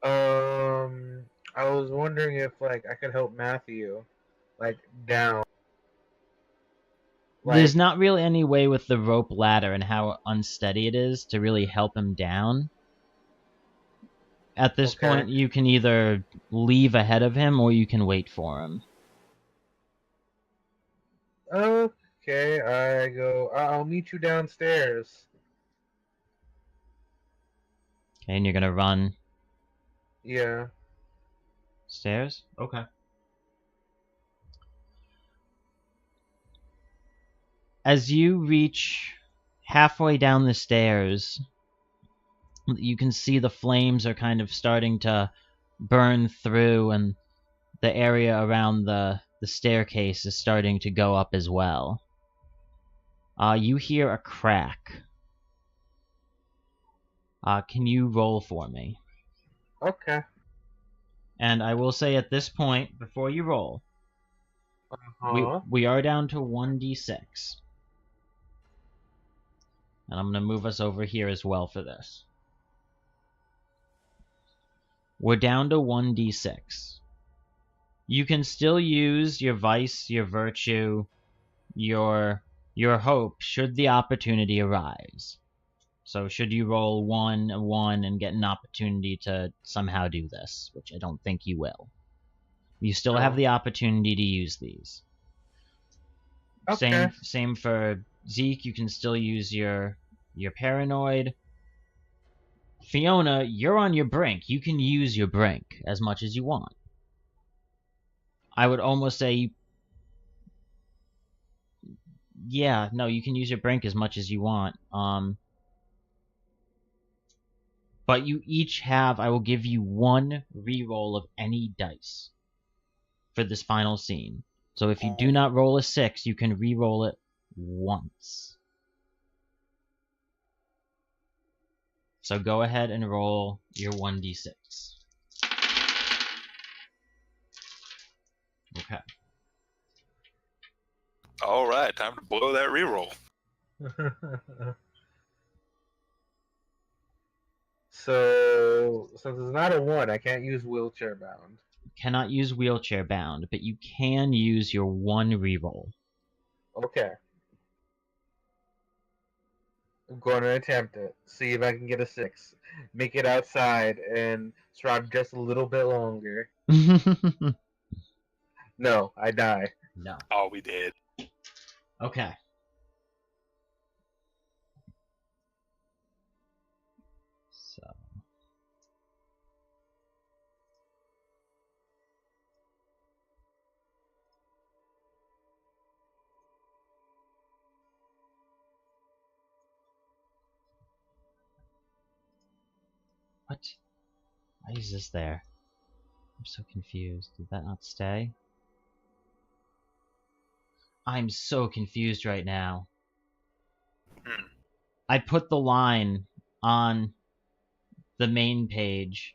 I was wondering if, like, I could help Matthew, like, down. Like, There's not really any way with the rope ladder and how unsteady it is to really help him down. At this Okay. point, you can either leave ahead of him or you can wait for him. Okay, I go. I'll meet you downstairs. Okay, and you're gonna run Yeah. stairs? Okay. As you reach halfway down the stairs, you can see the flames are kind of starting to burn through, and the area around the staircase is starting to go up as well. You hear a crack. Can you roll for me? Okay. And I will say at this point, before you roll, we are down to 1d6. And I'm going to move us over here as well for this. We're down to 1d6. You can still use your vice, your virtue, your hope should the opportunity arise. So should you roll 1 and get an opportunity to somehow do this, which I don't think you will, you still have the opportunity to use these. Okay. Same for Zeke. You can still use your paranoid. Fiona, you're on your brink. You can use your brink as much as you want. I would almost say, yeah, no, you can use your brink as much as you want. But you each have, I will give you 1 reroll of any dice for this final scene. So if you do not roll a 6, you can reroll it once. So go ahead and roll your 1d6. Okay. All right, time to blow that reroll. So, since it's not a 1, I can't use wheelchair bound. Cannot use wheelchair bound, but you can use your 1 reroll. Okay. I'm going to attempt it. See if I can get a 6. Make it outside and survive just a little bit longer. No, I die. No. Oh, we did. Okay. So. What? Why is this there? I'm so confused. Did that not stay? I'm so confused right now. I put the line on the main page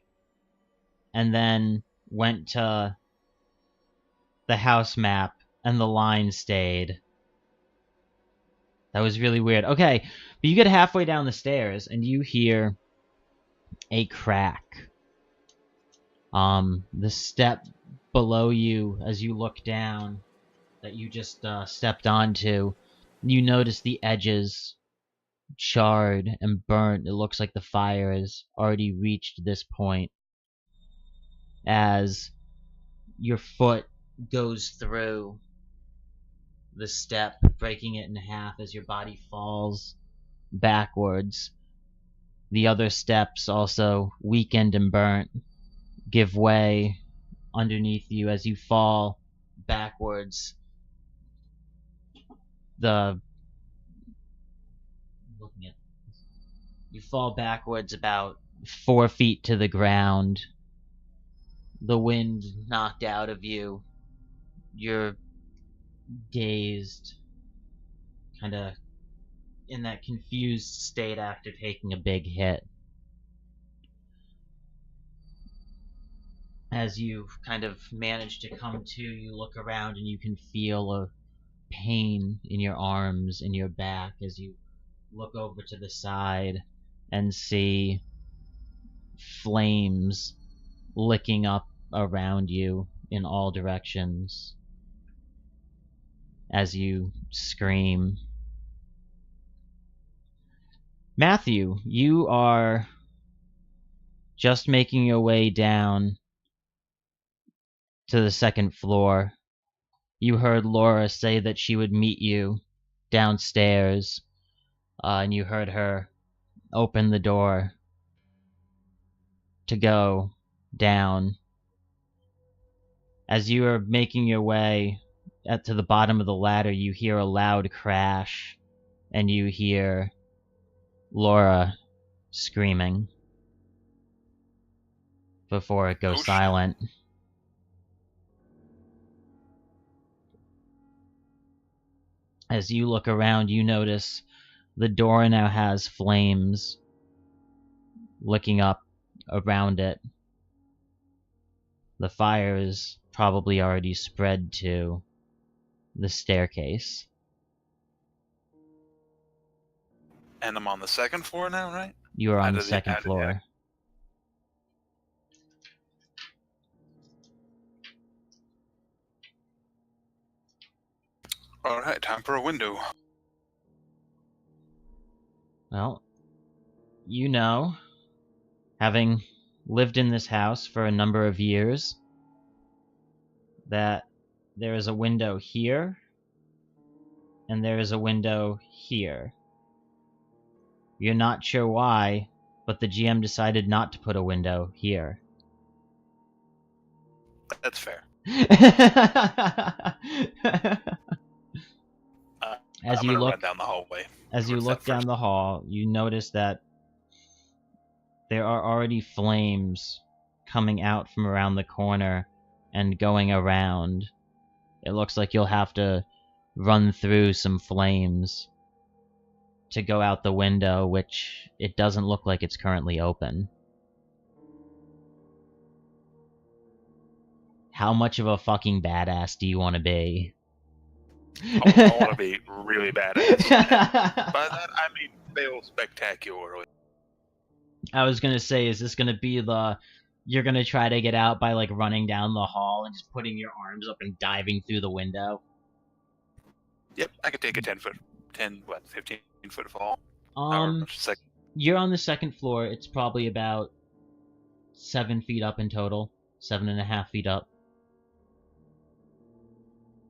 and then went to the house map and the line stayed. That was really weird. Okay, but you get halfway down the stairs and you hear a crack. The step below you as you look down that you just stepped onto, you notice the edges charred and burnt. It looks like the fire has already reached this point as your foot goes through the step, breaking it in half as your body falls backwards. The other steps, also weakened and burnt, give way underneath you as you fall backwards. You fall backwards about 4 feet to the ground. The wind knocked out of you. You're dazed, kind of in that confused state after taking a big hit. As you kind of manage to come to, you look around and you can feel a pain in your arms and your back as you look over to the side and see flames licking up around you in all directions as you scream. Matthew, you are just making your way down to the second floor, you heard Laura say that she would meet you downstairs, and you heard her open the door to go down. As you are making your way to the bottom of the ladder, you hear a loud crash, and you hear Laura screaming before it goes silent. As you look around, you notice the door now has flames licking up around it. The fire is probably already spread to the staircase. And I'm on the second floor now, right? You are on the second floor. Alright, time for a window. Well, you know, having lived in this house for a number of years, that there is a window here, and there is a window here. You're not sure why, but the GM decided not to put a window here. That's fair. As you look down the hallway. As you look down the hall, you notice that there are already flames coming out from around the corner and going around. It looks like you'll have to run through some flames to go out the window, which it doesn't look like it's currently open. How much of a fucking badass do you want to be? I want to be really badass. By that, I mean fail spectacularly. I was gonna say, is this gonna be you're gonna try to get out by, like, running down the hall and just putting your arms up and diving through the window? Yep, I could take a 15 foot fall. You're on the second floor. It's probably about 7 feet up in total. 7.5 feet up.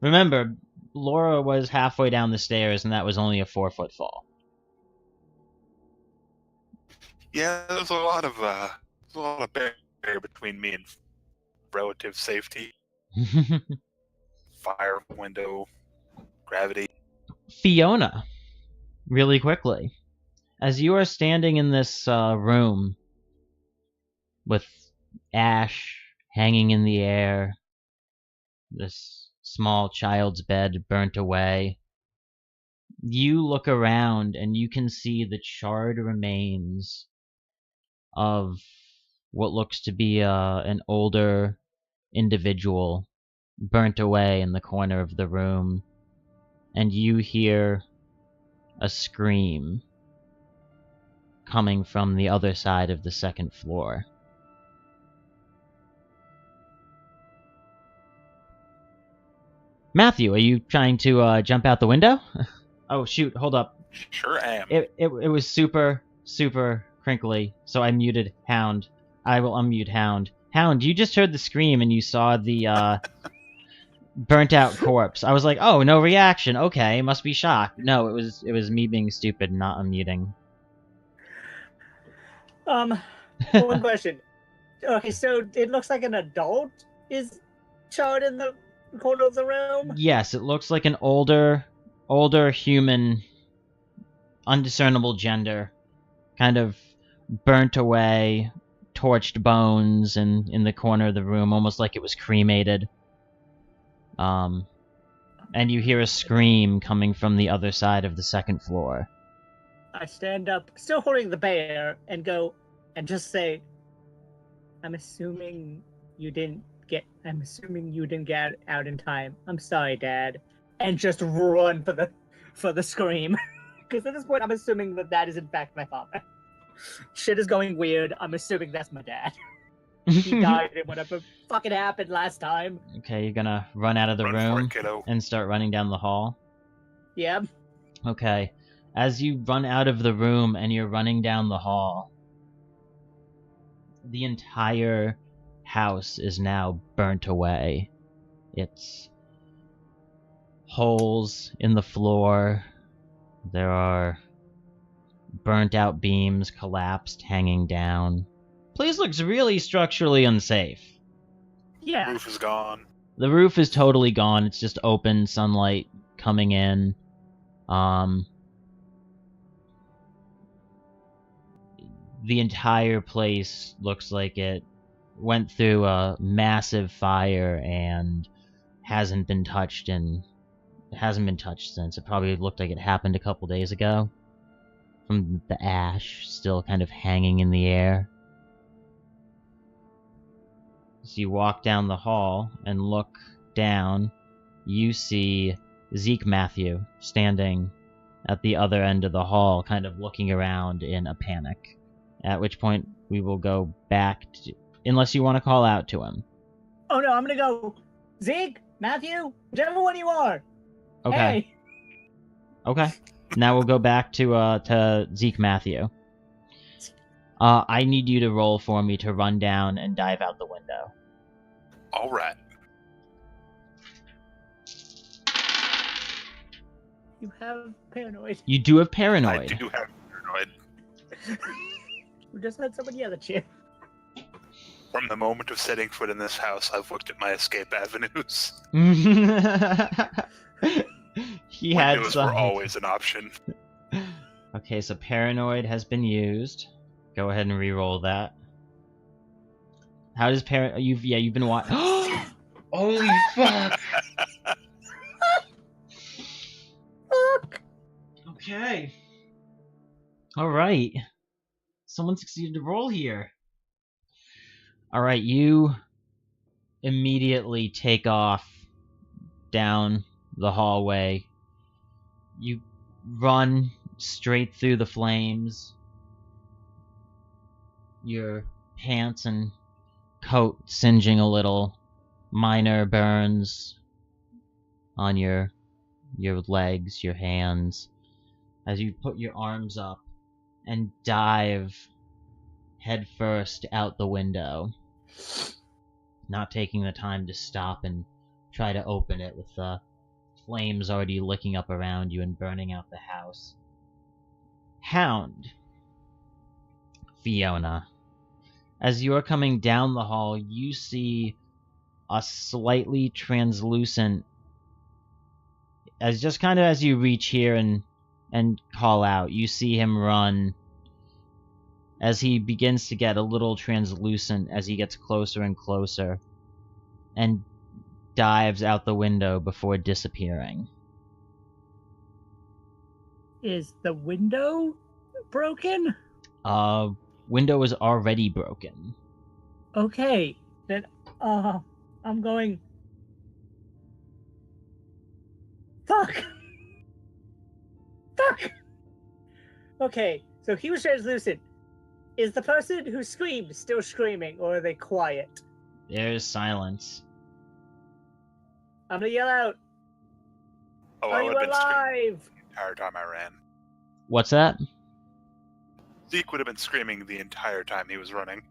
Remember, Laura was halfway down the stairs, and that was only a 4-foot fall. Yeah, there's a lot of barrier between me and relative safety. Fire, window, gravity. Fiona, really quickly, as you are standing in this room with ash hanging in the air, this small child's bed burnt away, you look around and you can see the charred remains of what looks to be an older individual burnt away in the corner of the room, and you hear a scream coming from the other side of the second floor. Matthew, are you trying to jump out the window? Oh shoot, hold up. Sure am. It was super crinkly, so I muted Hound. I will unmute Hound. Hound, you just heard the scream and you saw the burnt out corpse. I was like, oh, no reaction. Okay, must be shocked. No, it was me being stupid, not unmuting. One question. Okay, so it looks like an adult is charred in the corner of the room? Yes, it looks like an older human, undiscernible gender, kind of burnt away, torched bones in the corner of the room, almost like it was cremated. And you hear a scream coming from the other side of the second floor. I stand up, still holding the bear, and go and just say, I'm assuming you didn't get out in time. I'm sorry, Dad. And just run for the scream. Because at this point, I'm assuming that is in fact my father. Shit is going weird. I'm assuming that's my dad. He died in whatever fucking happened last time. Okay, you're gonna run out of the room and start running down the hall? Yep. Okay. As you run out of the room and you're running down the hall, the entire house is now burnt away. It's holes in the floor. There are burnt out beams collapsed, hanging down. Place looks really structurally unsafe. Yeah. Roof is gone. The roof is totally gone. It's just open sunlight coming in. The entire place looks like it went through a massive fire and hasn't been touched since. It probably looked like it happened a couple days ago. From the ash still kind of hanging in the air. As you walk down the hall and look down, you see Zeke Matthew standing at the other end of the hall, kind of looking around in a panic. At which point we will go back to... Unless you want to call out to him. Oh no, I'm gonna go, Zeke, Matthew, whichever one you are. Okay. Hey. Okay. Now we'll go back to Zeke Matthew. I need you to roll for me to run down and dive out the window. All right. You have paranoid. You do have paranoid. I do have paranoid. We just had somebody yell at you. From the moment of setting foot in this house, I've looked at my escape avenues. He had Windows some... were always an option. Okay, so paranoid has been used. Go ahead and re-roll that. How does you've been watching... Holy fuck! Fuck! Okay. Alright. Someone succeeded to roll here. Alright, you immediately take off down the hallway. You run straight through the flames. Your pants and coat singeing a little. Minor burns on your legs, your hands, as you put your arms up and dive headfirst out the window, not taking the time to stop and try to open it with the flames already licking up around you and burning out the house. Hound. Fiona. As you are coming down the hall, you see a slightly translucent... as you reach here and call out, you see him run as he begins to get a little translucent as he gets closer and closer, and dives out the window before disappearing. Is the window broken? Window is already broken. Okay, then, I'm going... Fuck! Fuck! Okay, so he was translucent. Is the person who screamed still screaming, or are they quiet? There's silence. I'm gonna yell out, Oh, are I you would have been screaming alive? the entire time I ran. What's that? Zeke would have been screaming the entire time he was running.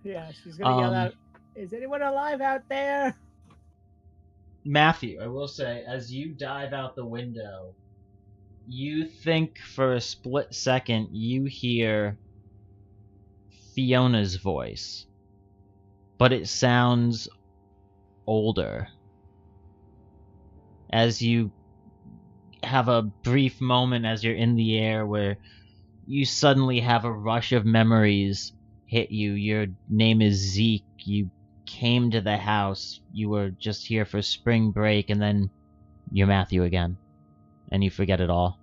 Yeah, she's gonna yell out, is anyone alive out there? Matthew, I will say, as you dive out the window, you think for a split second you hear Fiona's voice, but it sounds older. As you have a brief moment as you're in the air where you suddenly have a rush of memories hit you. Your name is Zeke. You came to the house. You were just here for spring break, and then you're Matthew again. And you forget it all.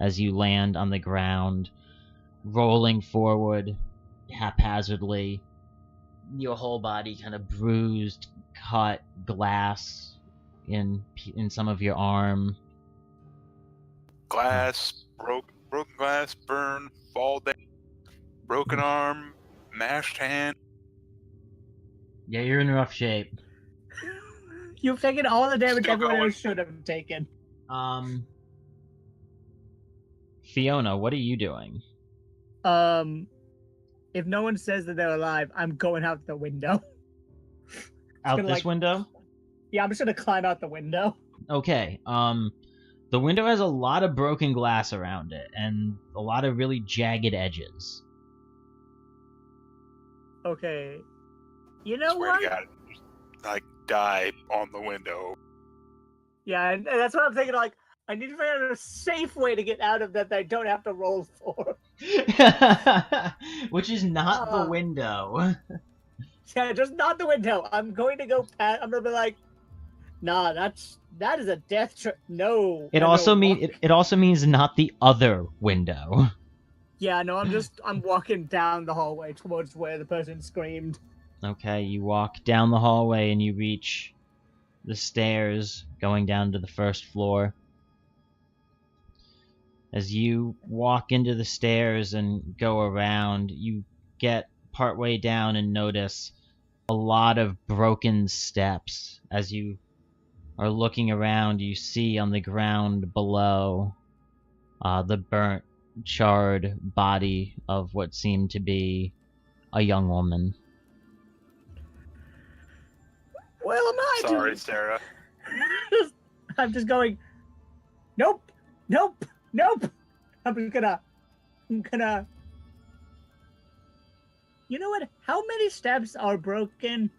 As you land on the ground, rolling forward haphazardly, your whole body kind of bruised, cut, glass in some of your arm. Glass, broken glass, burn, fall down, broken arm, mashed hand. Yeah, you're in rough shape. You've taken all the damage Still everyone going. else should have taken. Fiona, what are you doing? If no one says that they're alive, I'm going out the window. Out gonna, this window? Yeah, I'm just gonna climb out the window. Okay, the window has a lot of broken glass around it, and a lot of really jagged edges. Okay. You know Swear what? to God, like, die on the window. Yeah, and that's what I'm thinking, like, I need to figure out a safe way to get out of that I don't have to roll for. Which is not the window. Yeah, just not the window. I'm going to go past. I'm gonna be like, nah, that is a death trap. No. It also means not the other window. Yeah, no, I'm walking down the hallway towards where the person screamed. Okay, you walk down the hallway and you reach the stairs going down to the first floor. As you walk into the stairs and go around, you get partway down and notice a lot of broken steps. As you are looking around, you see on the ground below the burnt, charred body of what seemed to be a young woman. Well, am I Sorry, Sarah. I'm just going, nope. I'm gonna. You know what? How many steps are broken?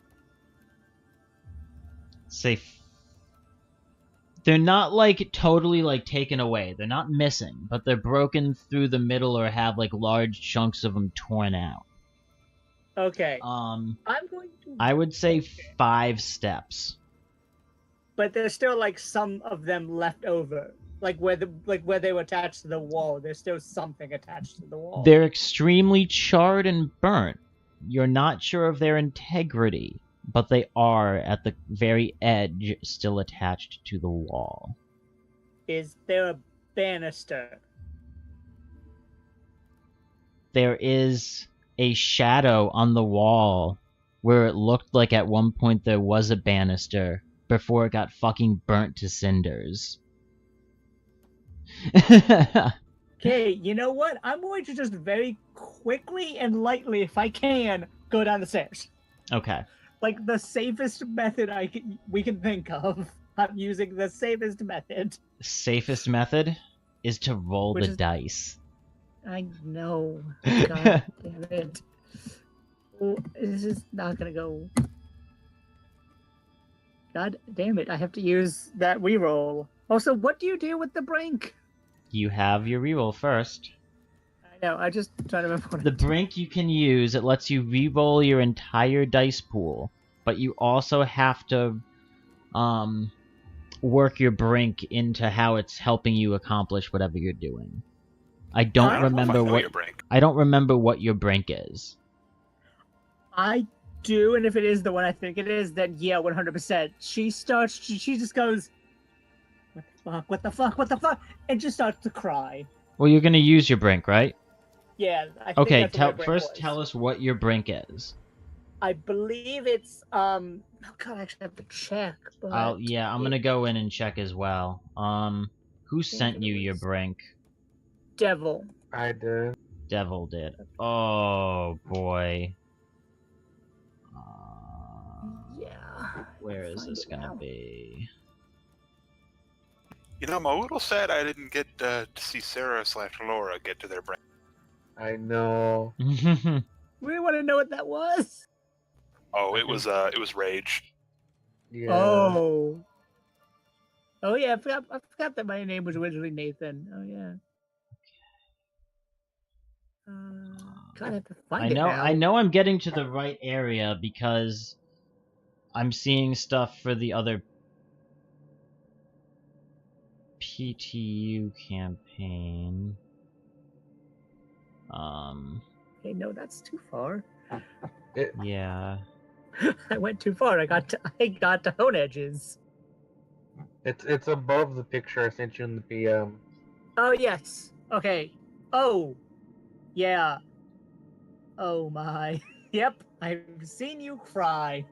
Safe. They're not like totally like taken away. They're not missing, but they're broken through the middle or have like large chunks of them torn out. Okay. I'm going to. I would say 5 steps. But there's still like some of them left over, like where they were attached to the wall. There's still something attached to the wall. They're extremely charred and burnt. You're not sure of their integrity, but they are at the very edge, still attached to the wall. Is there a banister? There is a shadow on the wall where it looked like at one point there was a banister before it got fucking burnt to cinders. Okay, you know what? I'm going to just very quickly and lightly, if I can, go down the stairs. Okay. Like the safest method we can think of. I'm using the safest method. Safest method is to roll the dice. I know. God damn it. Oh, this is not gonna go. God damn it, I have to use that reroll. Also, what do you do with the brink? You have your reroll first. I know, I just trying to remember what The brink you can use, it lets you reroll your entire dice pool, but you also have to work your brink into how it's helping you accomplish whatever you're doing. I don't remember what your brink is. I do, and if it is the one I think it is, then yeah, 100%. She just goes, what the fuck, and just starts to cry. Well, you're gonna use your brink, right? Yeah, I think okay, that's what first tell us what your brink is. I believe it's, oh god, I actually have to check, but... I'm gonna go in and check as well. Who sent you your brink? Devil. I did. Devil did. Oh, boy. Yeah. Where is this gonna be? You know, I'm a little sad I didn't get to see Sarah/Laura get to their brain. I know. We want to know what that was. Oh, it was Rage. Yeah. Oh. Oh yeah, I forgot that my name was originally Nathan. Oh yeah. God, I have to find it now. I know I'm getting to the right area because I'm seeing stuff for the other PTU campaign. Hey, no, that's too far. Yeah. I went too far. I got to Hone Edges. It's above the picture I sent you in the PM. Oh yes. Okay. Oh. Yeah. Oh my. Yep. I've seen you cry.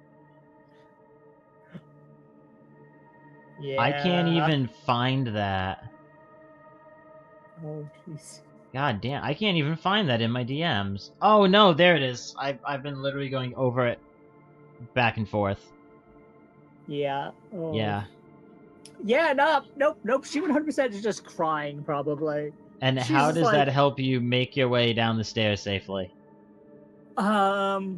Yeah. I can't even find that. Oh, jeez. God damn, I can't even find that in my DMs. Oh no, there it is. I've been literally going over it back and forth. Yeah. Oh. Yeah. Yeah, nope. She 100% is just crying, probably. And She's how just does like, that help you make your way down the stairs safely? So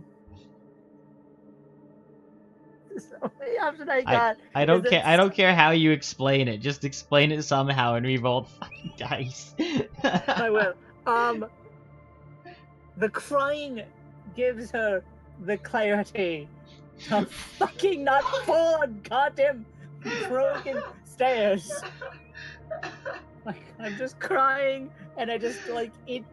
the option I got. I don't is care. it's- I don't care how you explain it. Just explain it somehow and re-roll the fucking dice. I will. The crying gives her the clarity to fucking not fall on goddamn broken stairs. Like, I'm just crying, and I just like it.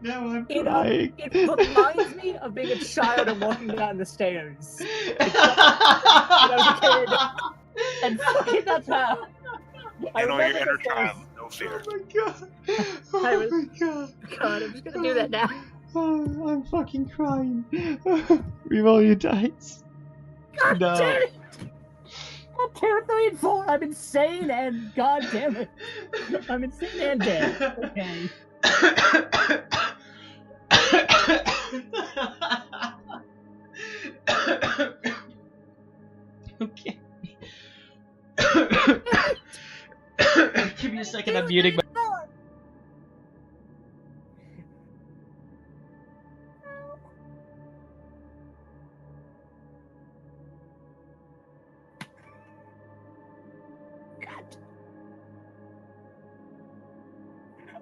No, I'm crying. It reminds me of being a child and walking down the stairs. When I was a kid, and fucking that's how. I You know, your remember inner the stairs. child, no fear. Oh my god. Oh I was- my god. God, I'm just gonna do that now. Oh, I'm fucking crying. Reroll your dice. God No. damn it! 2, 3, and 4. I'm insane, and god damn it, I'm insane and dead. Okay. Okay. Give me a second, I'm muting my...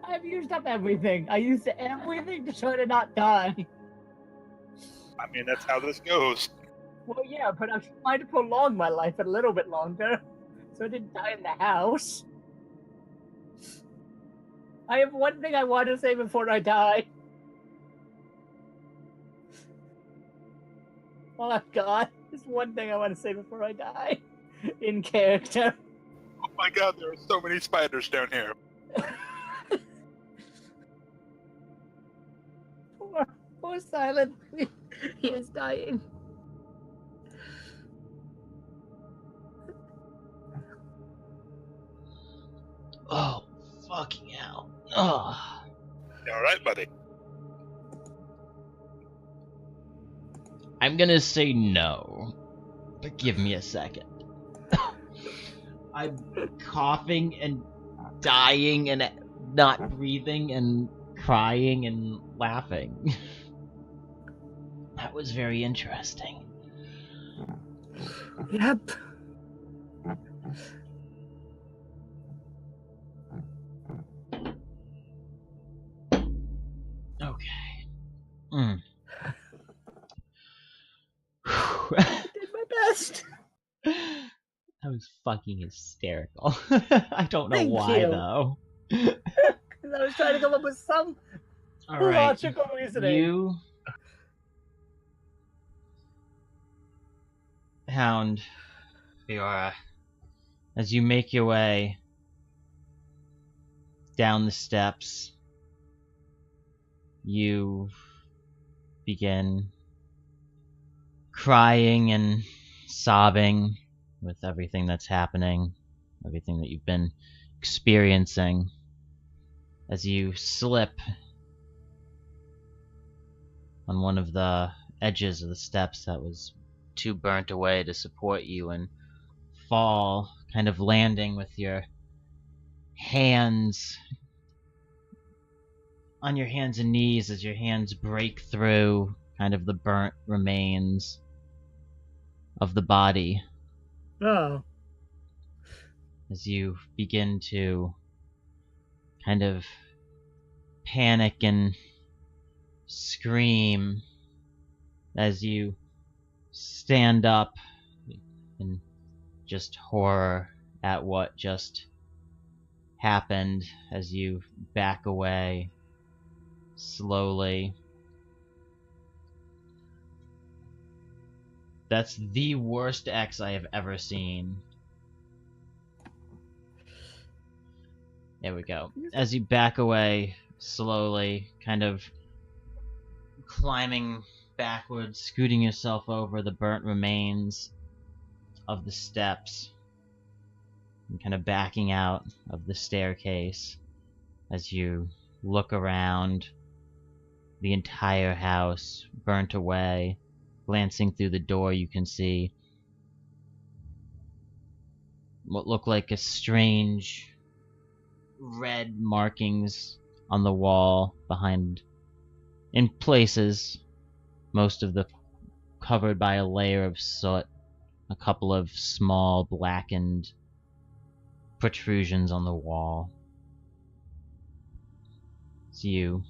I've used up everything. I used everything to try to not die. I mean, that's how this goes. Well, yeah, but I'm trying to prolong my life a little bit longer, so I didn't die in the house. I have one thing I want to say before I die. Oh my god, there's one thing I want to say before I die. In character. Oh my god, there are so many spiders down here. Poor Silent. He is dying. Oh, fucking hell. Oh. All right, buddy. I'm gonna say no, but give me a second. I'm coughing and dying and not breathing and crying and laughing. That was very interesting. Yep. Okay. Mm. I did my best. That was fucking hysterical. I don't know Thank why you. though. Because I was trying to come up with some All right. logical reasoning. You, Hound, Fiora, as you make your way down the steps, you begin crying and sobbing with everything that's happening, everything that you've been experiencing, as you slip on one of the edges of the steps that was too burnt away to support you and fall, kind of landing with your hands on your hands and knees as your hands break through kind of the burnt remains of the body Oh. as you begin to kind of panic and scream as you stand up in just horror at what just happened as you back away slowly. That's the worst X I have ever seen. There we go. As you back away slowly, kind of climbing backwards, scooting yourself over the burnt remains of the steps, and kind of backing out of the staircase. As you look around, the entire house burnt away. Glancing through the door, you can see what look like a strange red markings on the wall behind, in places, most of the covered by a layer of soot, a couple of small blackened protrusions on the wall. So you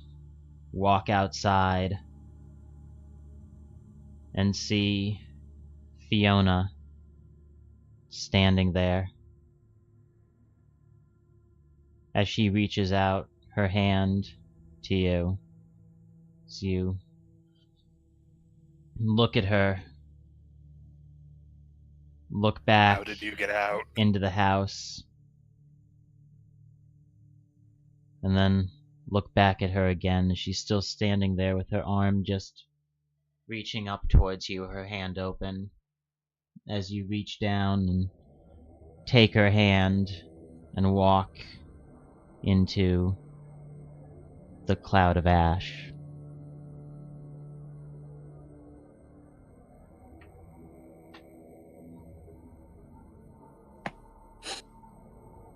walk outside and see Fiona standing there. As she reaches out her hand to you, so you look at her, look back How did you get out? into the house, and then look back at her again as she's still standing there with her arm just reaching up towards you, her hand open. As you reach down and take her hand and walk into the cloud of ash.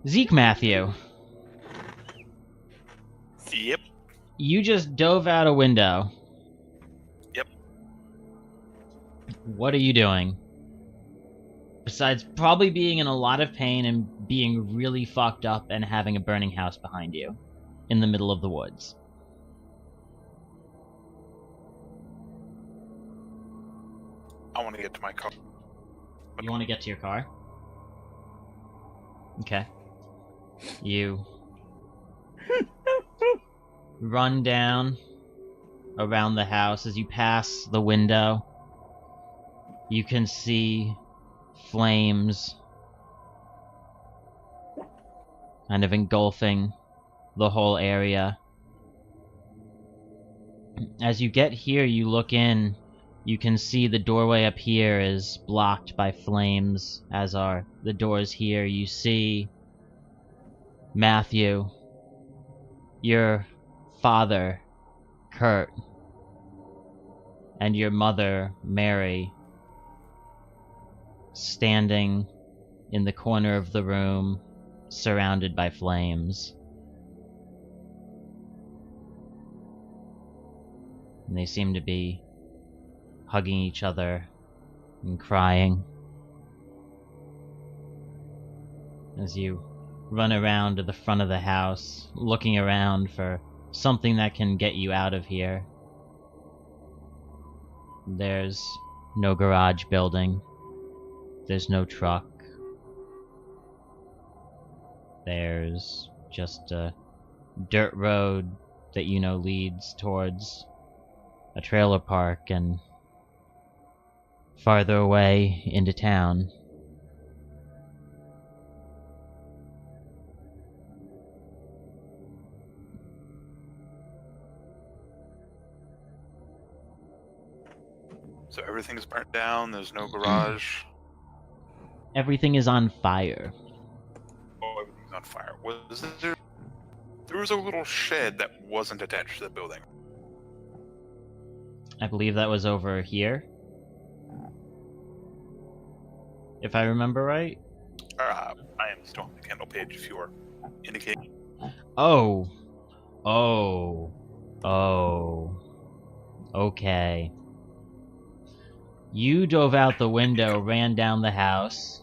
Zeke Matthew, Yep. you just dove out a window. Yep. What are you doing? Besides probably being in a lot of pain and being really fucked up and having a burning house behind you in the middle of the woods. I want to get to my car. You want to get to your car? Okay. You run down around the house. As you pass the window, you can see flames kind of engulfing the whole area. As you get here, you look in, you can see the doorway up here is blocked by flames, as are the doors here. You see Matthew, your father, Kurt, and your mother, Mary, standing in the corner of the room, surrounded by flames. And they seem to be hugging each other and crying. As you run around to the front of the house, looking around for something that can get you out of here. There's no garage building. There's no truck. There's just a dirt road that you know leads towards a trailer park and farther away into town. So everything's burnt down. There's no garage. Everything is on fire. Oh, everything's on fire. Was there? There was a little shed that wasn't attached to the building. I believe that was over here, if I remember right. I am still on the candle page if you are indicating. Oh. Okay. You dove out the window, ran down the house,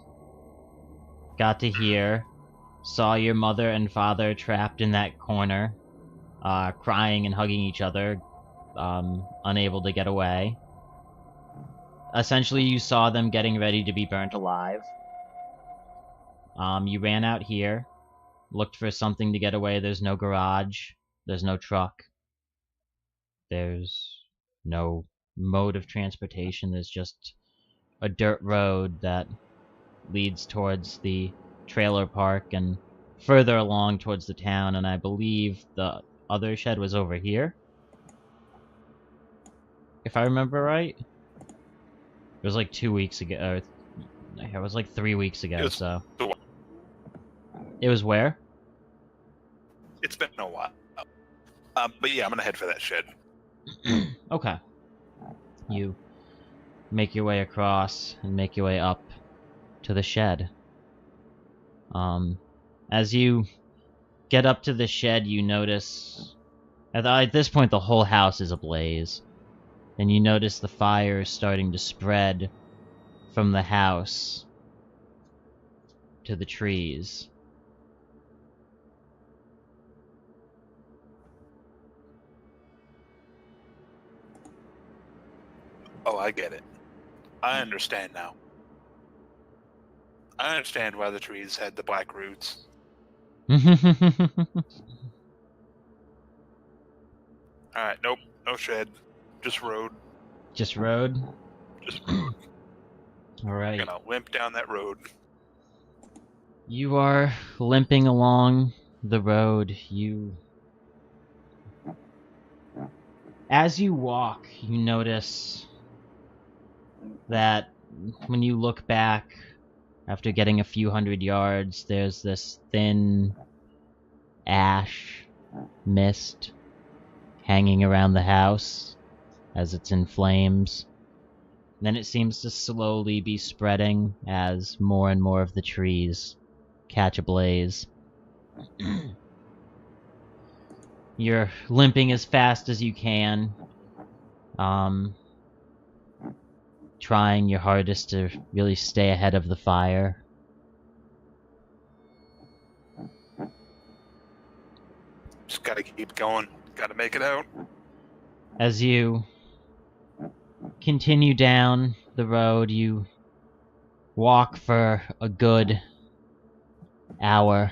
got to here, saw your mother and father trapped in that corner, crying and hugging each other, unable to get away. Essentially, you saw them getting ready to be burnt alive. You ran out here, looked for something to get away. There's no garage. There's no truck. There's no mode of transportation. There's just a dirt road that leads towards the trailer park and further along towards the town, and I believe the other shed was over here, if I remember right. It was like 2 weeks ago, or it was like 3 weeks ago, so... It was where? It's been a while. But yeah, I'm gonna head for that shed. Okay. You make your way across and make your way up to the shed. As you get up to the shed, you notice... At this point, the whole house is ablaze. And you notice the fire starting to spread from the house to the trees. Oh, I get it. I understand now. I understand why the trees had the black roots. Alright, nope. No shed. Just road. Just road? Just road. Alright. Gonna limp down that road. You are limping along the road. As you walk, you notice that when you look back after getting a few hundred yards, there's this thin ash mist hanging around the house as it's in flames. Then it seems to slowly be spreading as more and more of the trees catch ablaze. You're limping as fast as you can, trying your hardest to really stay ahead of the fire. Just gotta keep going. Gotta make it out. As you continue down the road, you walk for a good hour.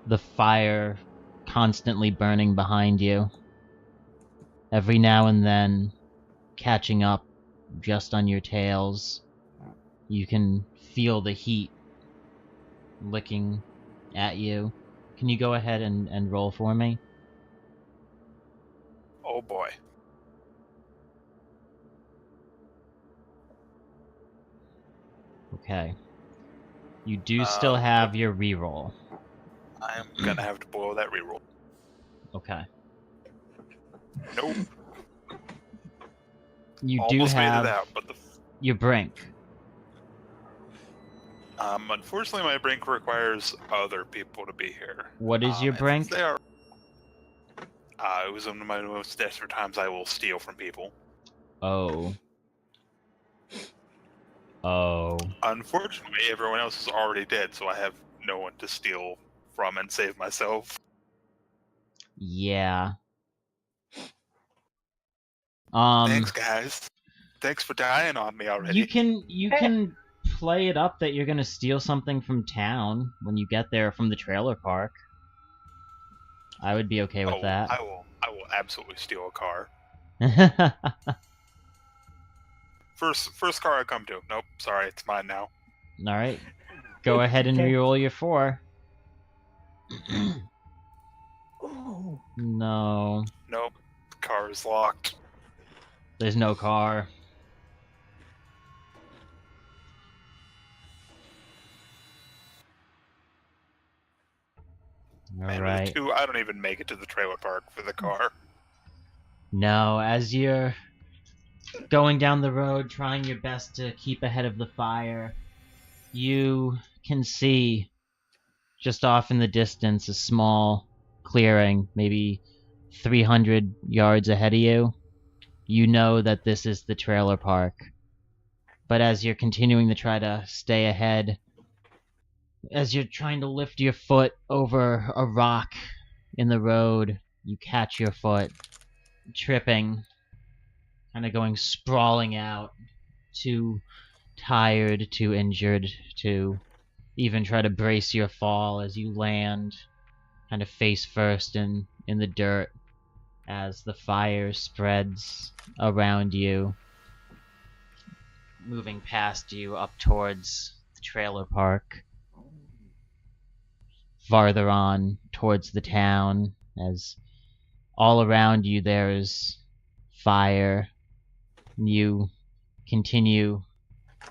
The fire constantly burning behind you. Every now and then, catching up just on your tails. You can feel the heat licking at you. Can you go ahead and roll for me? Oh boy. Okay. You do still have your reroll. I am gonna have to blow that reroll. Okay. Nope. You Almost do have made it out, but your brink. unfortunately, my brink requires other people to be here. What is your And brink? since they are. It was one of my most desperate times. I will steal from people. Oh. Oh. Unfortunately, everyone else is already dead, so I have no one to steal from and save myself. Yeah. Thanks, guys. Thanks for dying on me already. You can play it up that you're gonna steal something from town when you get there from the trailer park. I would be okay with that. I will absolutely steal a car. First car I come to. Nope, sorry, it's mine now. Alright. Go ahead and reroll your 4. Oh. No. Nope, the car is locked. There's no car. And Alright. with 2, I don't even make it to the trailer park for the car. No, as you're going down the road, trying your best to keep ahead of the fire, you can see just off in the distance a small clearing, maybe 300 yards ahead of you. You know that this is the trailer park. But as you're continuing to try to stay ahead, as you're trying to lift your foot over a rock in the road, you catch your foot, tripping, kind of going sprawling out, too tired, too injured to even try to brace your fall as you land kind of face first in the dirt as the fire spreads around you, moving past you up towards the trailer park, farther on towards the town, as all around you there's fire. You continue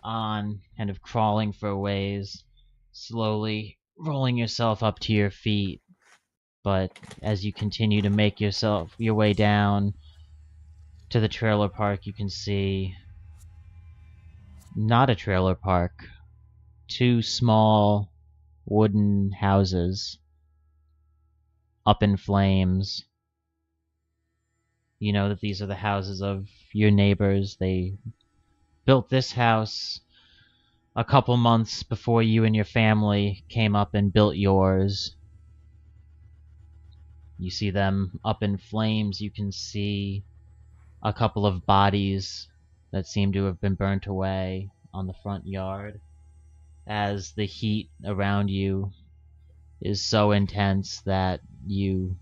on, kind of crawling for a ways, slowly rolling yourself up to your feet. But as you continue to make your way down to the trailer park, you can see not a trailer park. 2 small wooden houses up in flames. You know that these are the houses of your neighbors. They built this house a couple months before you and your family came up and built yours. You see them up in flames. You can see a couple of bodies that seem to have been burnt away on the front yard as the heat around you is so intense that you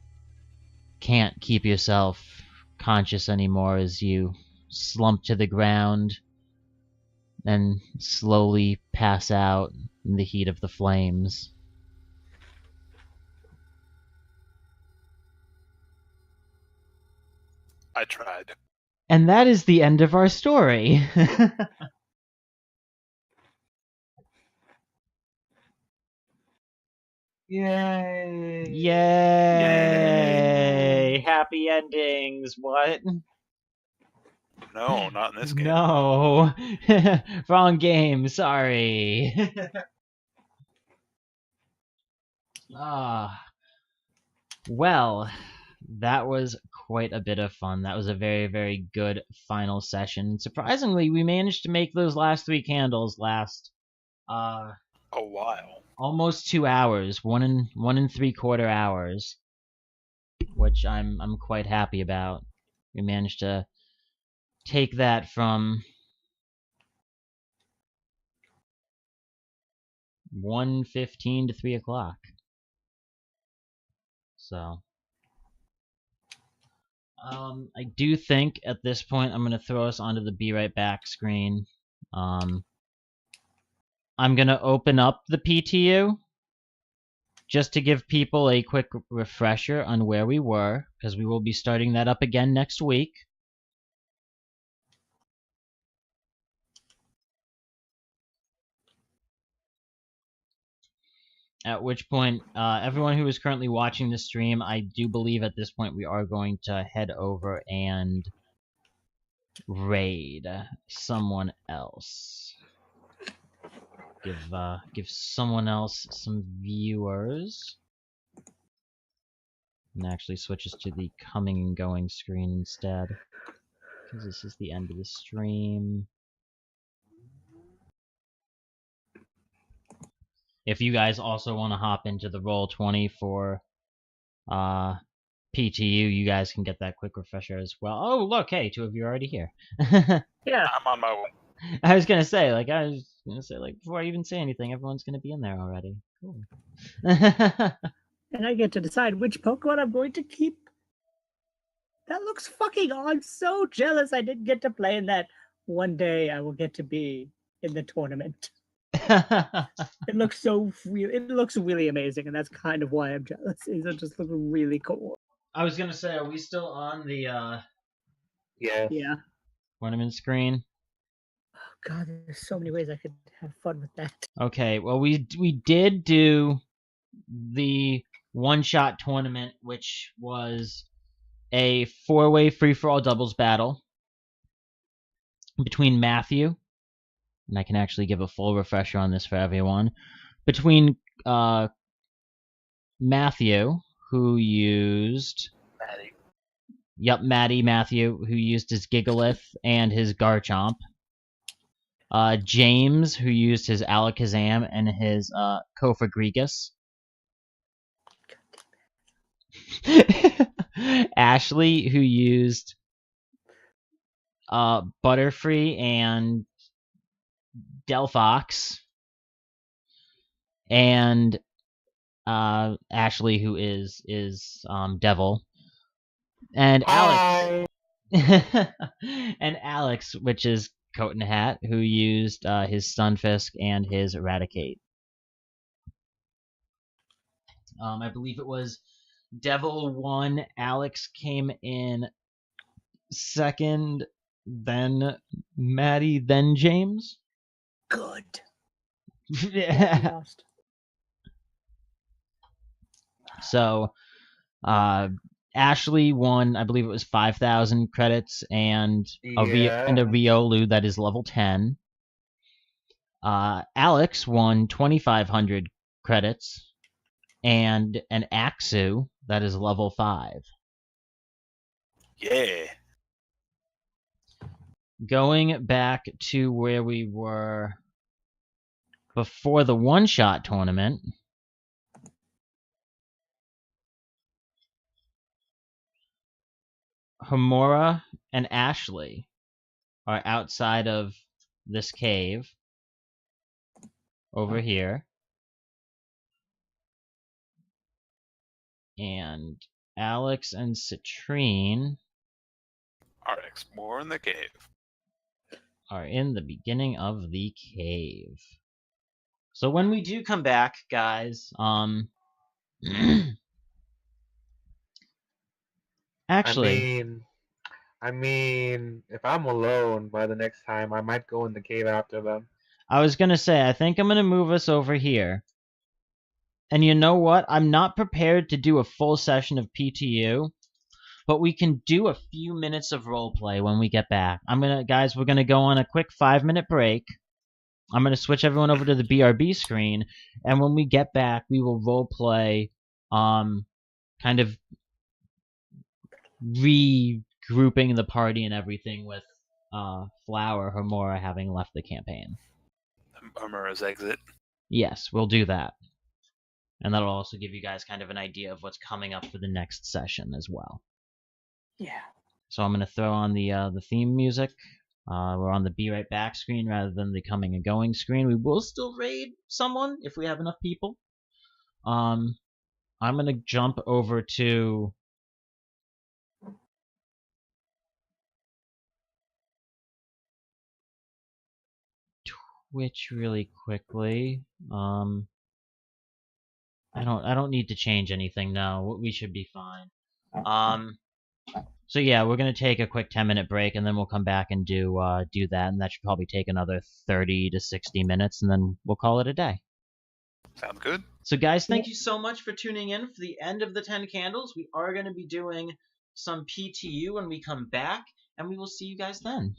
can't keep yourself conscious anymore as you slump to the ground and slowly pass out in the heat of the flames. I tried. And that is the end of our story. Yay! Yay! Happy endings, what? No, not in this game. No. Wrong game, sorry. Well, that was quite a bit of fun. That was a very, very good final session. Surprisingly, we managed to make those last 3 candles last A while. almost 2 hours, 1 3/4 hours, which I'm quite happy about. We managed to take that from 1:15 to 3 o'clock. So, I do think at this point I'm going to throw us onto the Be Right Back screen. I'm going to open up the PTU just to give people a quick refresher on where we were, because we will be starting that up again next week. At which point, everyone who is currently watching the stream, I do believe at this point we are going to head over and raid someone else. Give someone else some viewers. And actually switches to the coming and going screen instead, because this is the end of the stream. If you guys also want to hop into the Roll20 for PTU, you guys can get that quick refresher as well. Oh, look, hey, 2 of you are already here. Yeah. I'm on my way. I was gonna say, before I even say anything, everyone's gonna be in there already. Cool. And I get to decide which Pokemon I'm going to keep. That looks fucking awesome. I'm so jealous I didn't get to play in that. One day I will get to be in the tournament. It looks so real. It looks really amazing, and that's kind of why I'm jealous. It just looks really cool. I was gonna say, are we still on the Yeah. tournament screen? Oh god, there's so many ways I could have fun with that. Okay, well we did do the one-shot tournament, which was a 4-way free-for-all doubles battle between Matthew, and I can actually give a full refresher on this for everyone, between Matthew, who used... Maddie. Yep, Matthew, who used his Gigalith and his Garchomp. James, who used his Alakazam and his Kofagrigus. Ashley, who used Butterfree and Delphox. And Ashley, who is Devil. And Alex. And Alex, which is Coatandhatguy, who used his Stunfisk and his Eradicate. I believe it was Devil won, Alex came in second, then Maddie, then James. Good. Yeah. Lost. So, Ashley won, I believe it was 5,000 credits and a Riolu that is level 10. Alex won 2,500 credits and an Axu that is level 5. Yeah. Going back to where we were before the one-shot tournament, Homura and Ashley are outside of this cave over here. And Alex and Citrine are exploring the cave. Are in the beginning of the cave. So when we do come back, guys, actually, I mean, if I'm alone by the next time, I might go in the cave after them. I was gonna say, I think I'm gonna move us over here. And you know what? I'm not prepared to do a full session of PTU, but we can do a few minutes of roleplay when we get back. Guys, we're gonna go on a quick 5-minute break. I'm gonna switch everyone over to the BRB screen, and when we get back, we will roleplay, kind of regrouping the party and everything with Flower Homura having left the campaign. Homura's exit. Yes, we'll do that. And that'll also give you guys kind of an idea of what's coming up for the next session as well. Yeah. So I'm going to throw on the theme music. We're on the Be Right Back screen rather than the coming and going screen. We will still raid someone if we have enough people. I'm going to jump over to Twitch really quickly. I don't need to change anything now. We should be fine. So yeah, we're gonna take a quick 10-minute break, and then we'll come back and do that, and that should probably take another 30 to 60 minutes, and then we'll call it a day. Sounds good. So guys, thank you so much for tuning in for the end of the 10 Candles. We are gonna be doing some PTU when we come back, and we will see you guys then.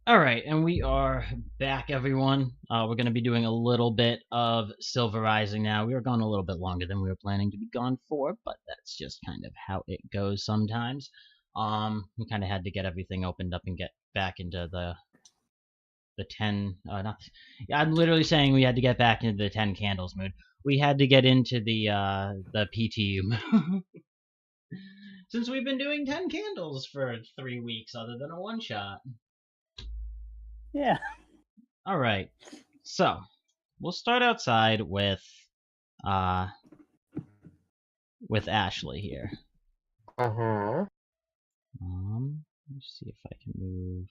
Alright, and we are back, everyone. We're going to be doing a little bit of Silver Rising now. We were gone a little bit longer than we were planning to be gone for, but that's just kind of how it goes sometimes. We kind of had to get everything opened up and get back into the 10... I'm literally saying we had to get back into the 10 candles mood. We had to get into the PTU mood. Since we've been doing 10 candles for 3 weeks other than a one-shot. Yeah. All right. So, we'll start outside with Ashley here. Uh-huh. Let's see if I can move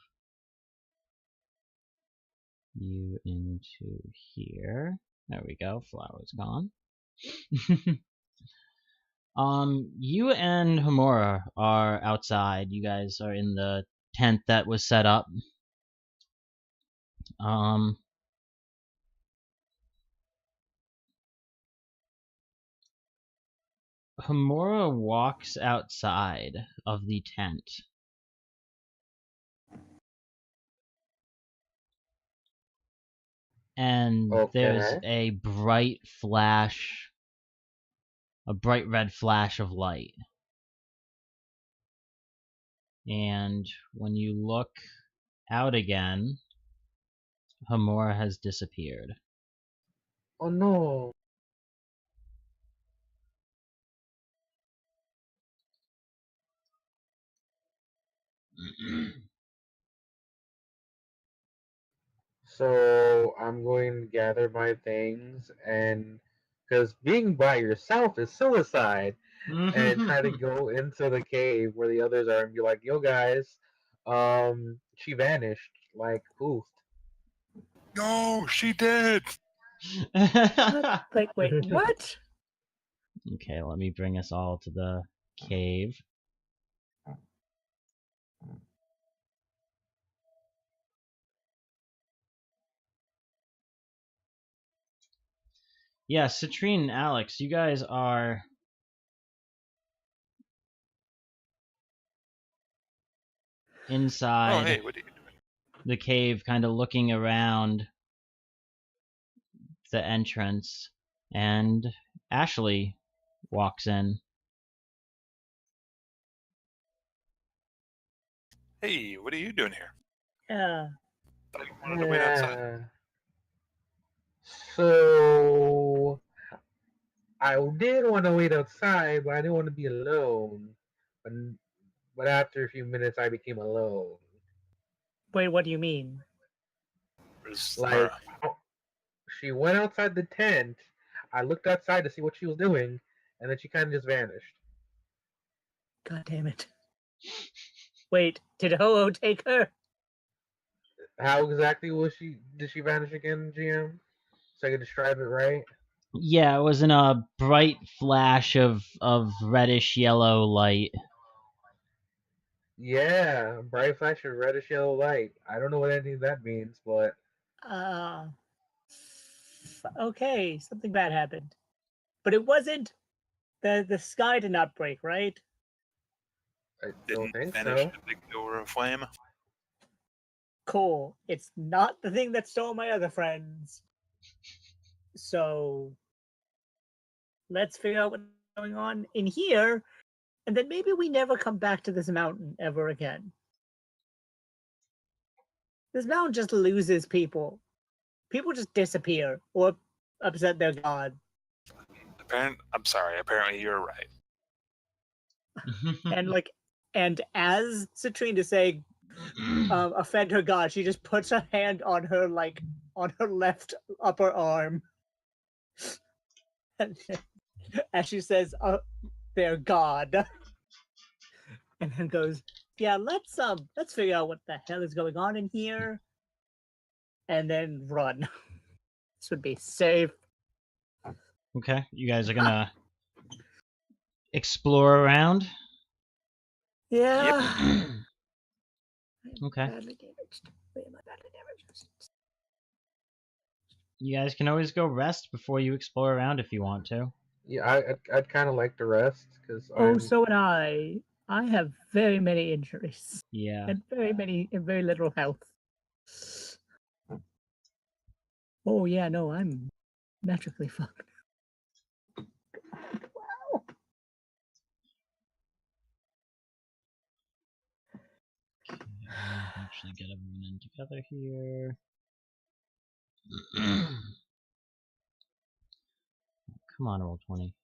you into here. There we go. Flower's gone. You and Homura are outside. You guys are in the tent that was set up. Homura walks outside of the tent. And there's a bright red flash of light. And when you look out again, Homura has disappeared. Oh no. So I'm going to gather my things, and because being by yourself is suicide, and try to go into the cave where the others are and be like, "Yo, guys, she vanished, like poof." No, she did. Wait, what? Okay, let me bring us all to the cave. Yeah, Citrine and Alex, you guys are inside Oh, hey, what are you doing? the cave, kind of looking around the entrance, and Ashley walks in. Hey, what are you doing here? Yeah. Thought you wanted to wait outside. So I did want to wait outside, but I didn't want to be alone. But after a few minutes, I became alone. Wait, what do you mean? Like, she went outside the tent. I looked outside to see what she was doing, and then she kind of just vanished. God damn it. Wait, did Ho-Oh take her? How exactly did she vanish again, GM? So I can describe it right? Yeah, it was in a bright flash of reddish yellow light. Yeah, bright flash of reddish yellow light. I don't know what any of that means, but okay, something bad happened. But it wasn't the sky did not break, right? I don't think vanish so. in a big door of flame. Cool. It's not the thing that stole my other friends. So let's figure out what's going on in here, and then maybe we never come back to this mountain ever again. This mountain just loses people. People just disappear or upset their god. I'm sorry, apparently you're right. And as Citrine to say, offend her god, she just puts her hand on her left upper arm, and she says, "Their god," and then goes, "Yeah, let's figure out what the hell is going on in here, and then run. This would be safe." Okay, you guys are gonna explore around. Yeah. Okay. Badly damaged. Wait, am I badly damaged? You guys can always go rest before you explore around if you want to. Yeah, I'd kind of like to rest because So would I. I have very many injuries. Yeah. And very little health. Oh yeah, no, I'm magically fucked. Wow. Okay, let me actually get everyone in together here. Come on, Roll20.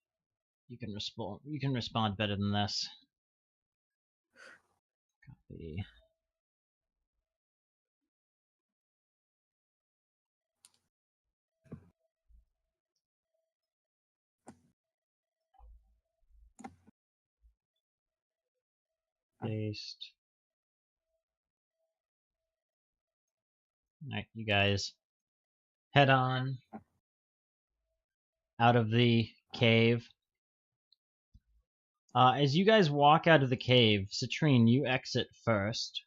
You can respond. You can respond better than this. Copy. Paste. Alright, you guys head on out of the cave. As you guys walk out of the cave, Citrine, you exit first.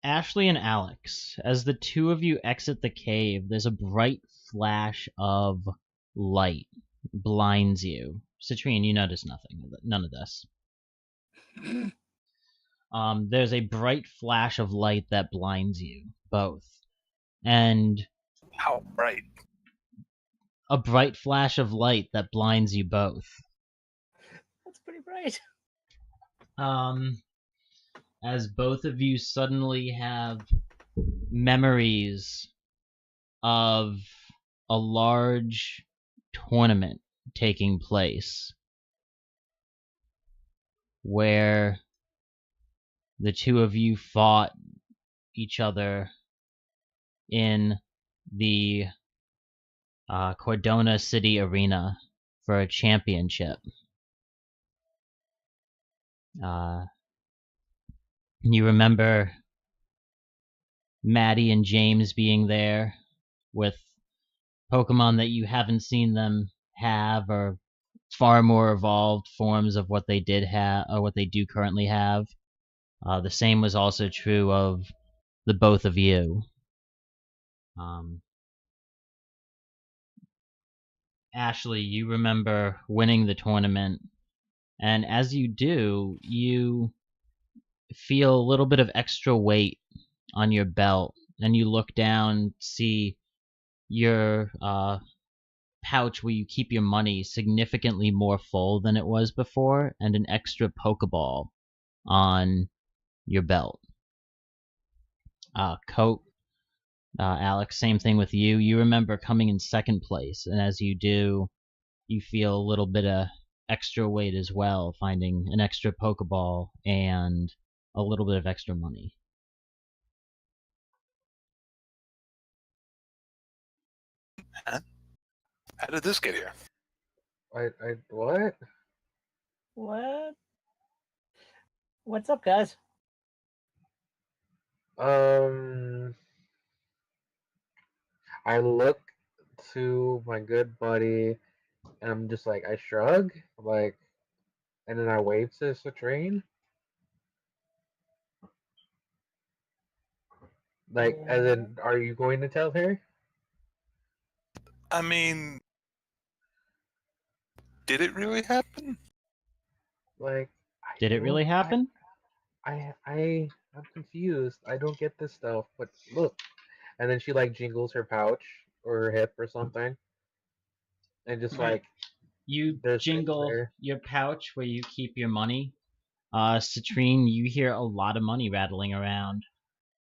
Ashley and Alex, as the two of you exit the cave, there's a bright flash of light blinds you. Citrine, you notice none of this. There's a bright flash of light that blinds you both, and How bright? a bright flash of light that blinds you both. That's pretty bright. As both of you suddenly have memories of a large tournament taking place where the two of you fought each other in the Cordona City Arena for a championship. You remember Maddie and James being there with Pokemon that you haven't seen them have, or far more evolved forms of what they did have, or what they do currently have. The same was also true of the both of you. Ashley, you remember winning the tournament, and as you do, you feel a little bit of extra weight on your belt, and you look down, see your pouch where you keep your money significantly more full than it was before, and an extra Pokeball on your belt. Coat, Alex, same thing with you. You remember coming in second place, and as you do, you feel a little bit of extra weight as well, finding an extra Pokeball and a little bit of extra money. Huh? How did this get here? What? What? What's up, guys? I look to my good buddy, and I'm just like, I shrug, like, and then I wave to Citrine. Like, as in, are you going to tell her? I mean, did it really happen? Like, Did it really happen? I'm confused. I don't get this stuff. But look, and then she like jingles her pouch or her hip or something, and just Right. like You there's jingle your pouch where you keep your money. Citrine, you hear a lot of money rattling around.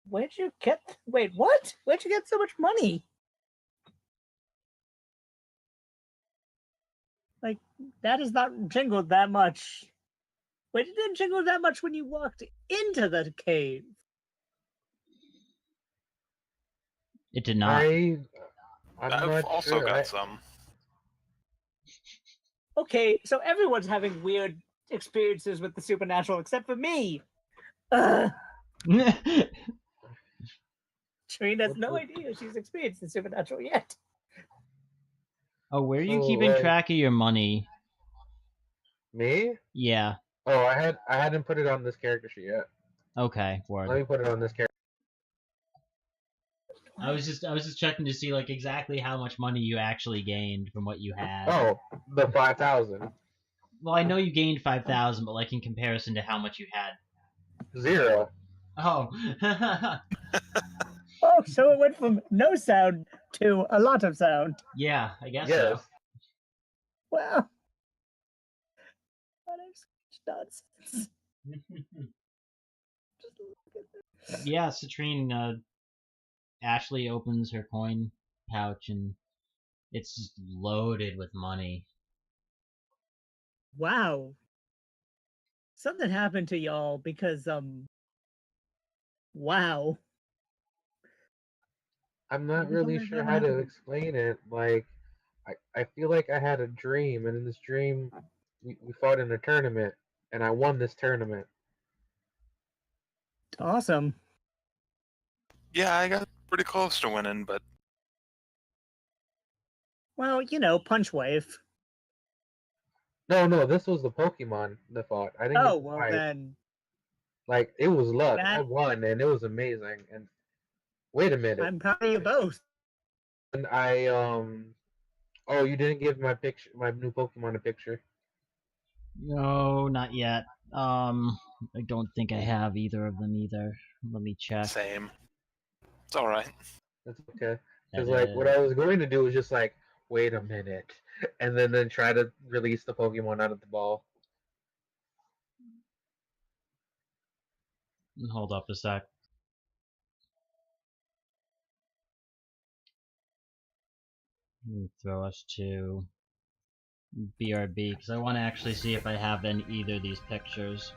Wait, what? Where'd you get so much money? Like, that is not jingled that much. Wait, it didn't jingle that much when you walked into the cave. It did not. I'm I've not also sure. got some. Okay, so everyone's having weird experiences with the supernatural except for me. Ugh. Trine has no idea she's experienced the supernatural yet. Oh, where are you So, keeping like, track of your money? Me? Yeah. Oh, I hadn't put it on this character sheet yet. Okay, word. Let me put it on this character. I was just checking to see like exactly how much money you actually gained from what you had. Oh, the 5,000. Well, I know you gained 5,000, but like in comparison to how much you had. 0. Oh. Oh, so it went from no sound to a lot of sound. Yeah, I guess Yes. so. Wow. What nonsense. Just look at this. Yeah, Citrine, Ashley opens her coin pouch and it's just loaded with money. Wow. Something happened to y'all because, wow. I'm not Maybe really something's sure gonna how to happen. explain it. Like, I feel like I had a dream, and in this dream, we fought in a tournament, and I won this tournament. Awesome. Yeah, I got pretty close to winning, but Well, you know, punch wave. No, this was the Pokemon that fought. I didn't get Oh, to well fight. then. Like, it was luck. I That, won, and it was amazing. And wait a minute. I'm proud of you both. And oh, you didn't give my new Pokemon a picture. No, not yet. I don't think I have either of them either. Let me check. same. It's alright. That's okay. Because, like, what I was going to do was just, like, wait a minute. And then try to release the Pokemon out of the ball. Hold up a sec. Throw us to BRB because I want to actually see if I have either of these pictures.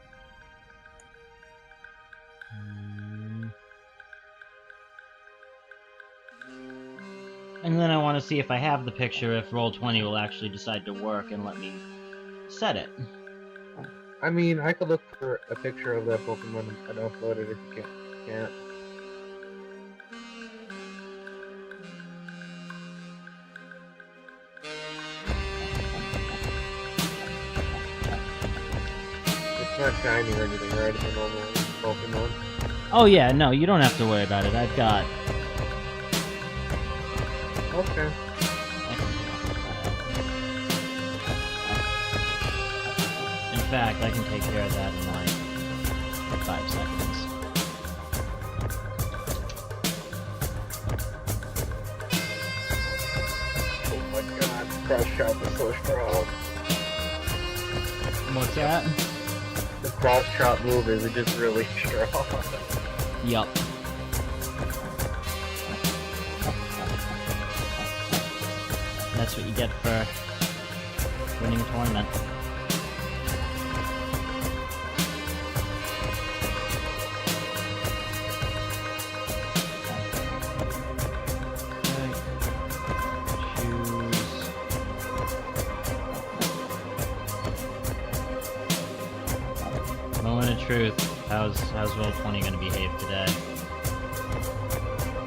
And then I want to see if I have the picture, if Roll20 will actually decide to work and let me set it. I mean, I could look for a picture of that Pokemon and upload it if you can't. It's not shiny or anything, right? It's a normal Pokemon. Oh yeah, no, you don't have to worry about it. I've got... Okay. In fact, I can take care of that in like 5 seconds. Oh my god, Cross Chop is so strong. What's that? The Cross Chop move is just really strong. Yup. That's what you get for winning a tournament. Moment of truth. How's Roll20 gonna behave today?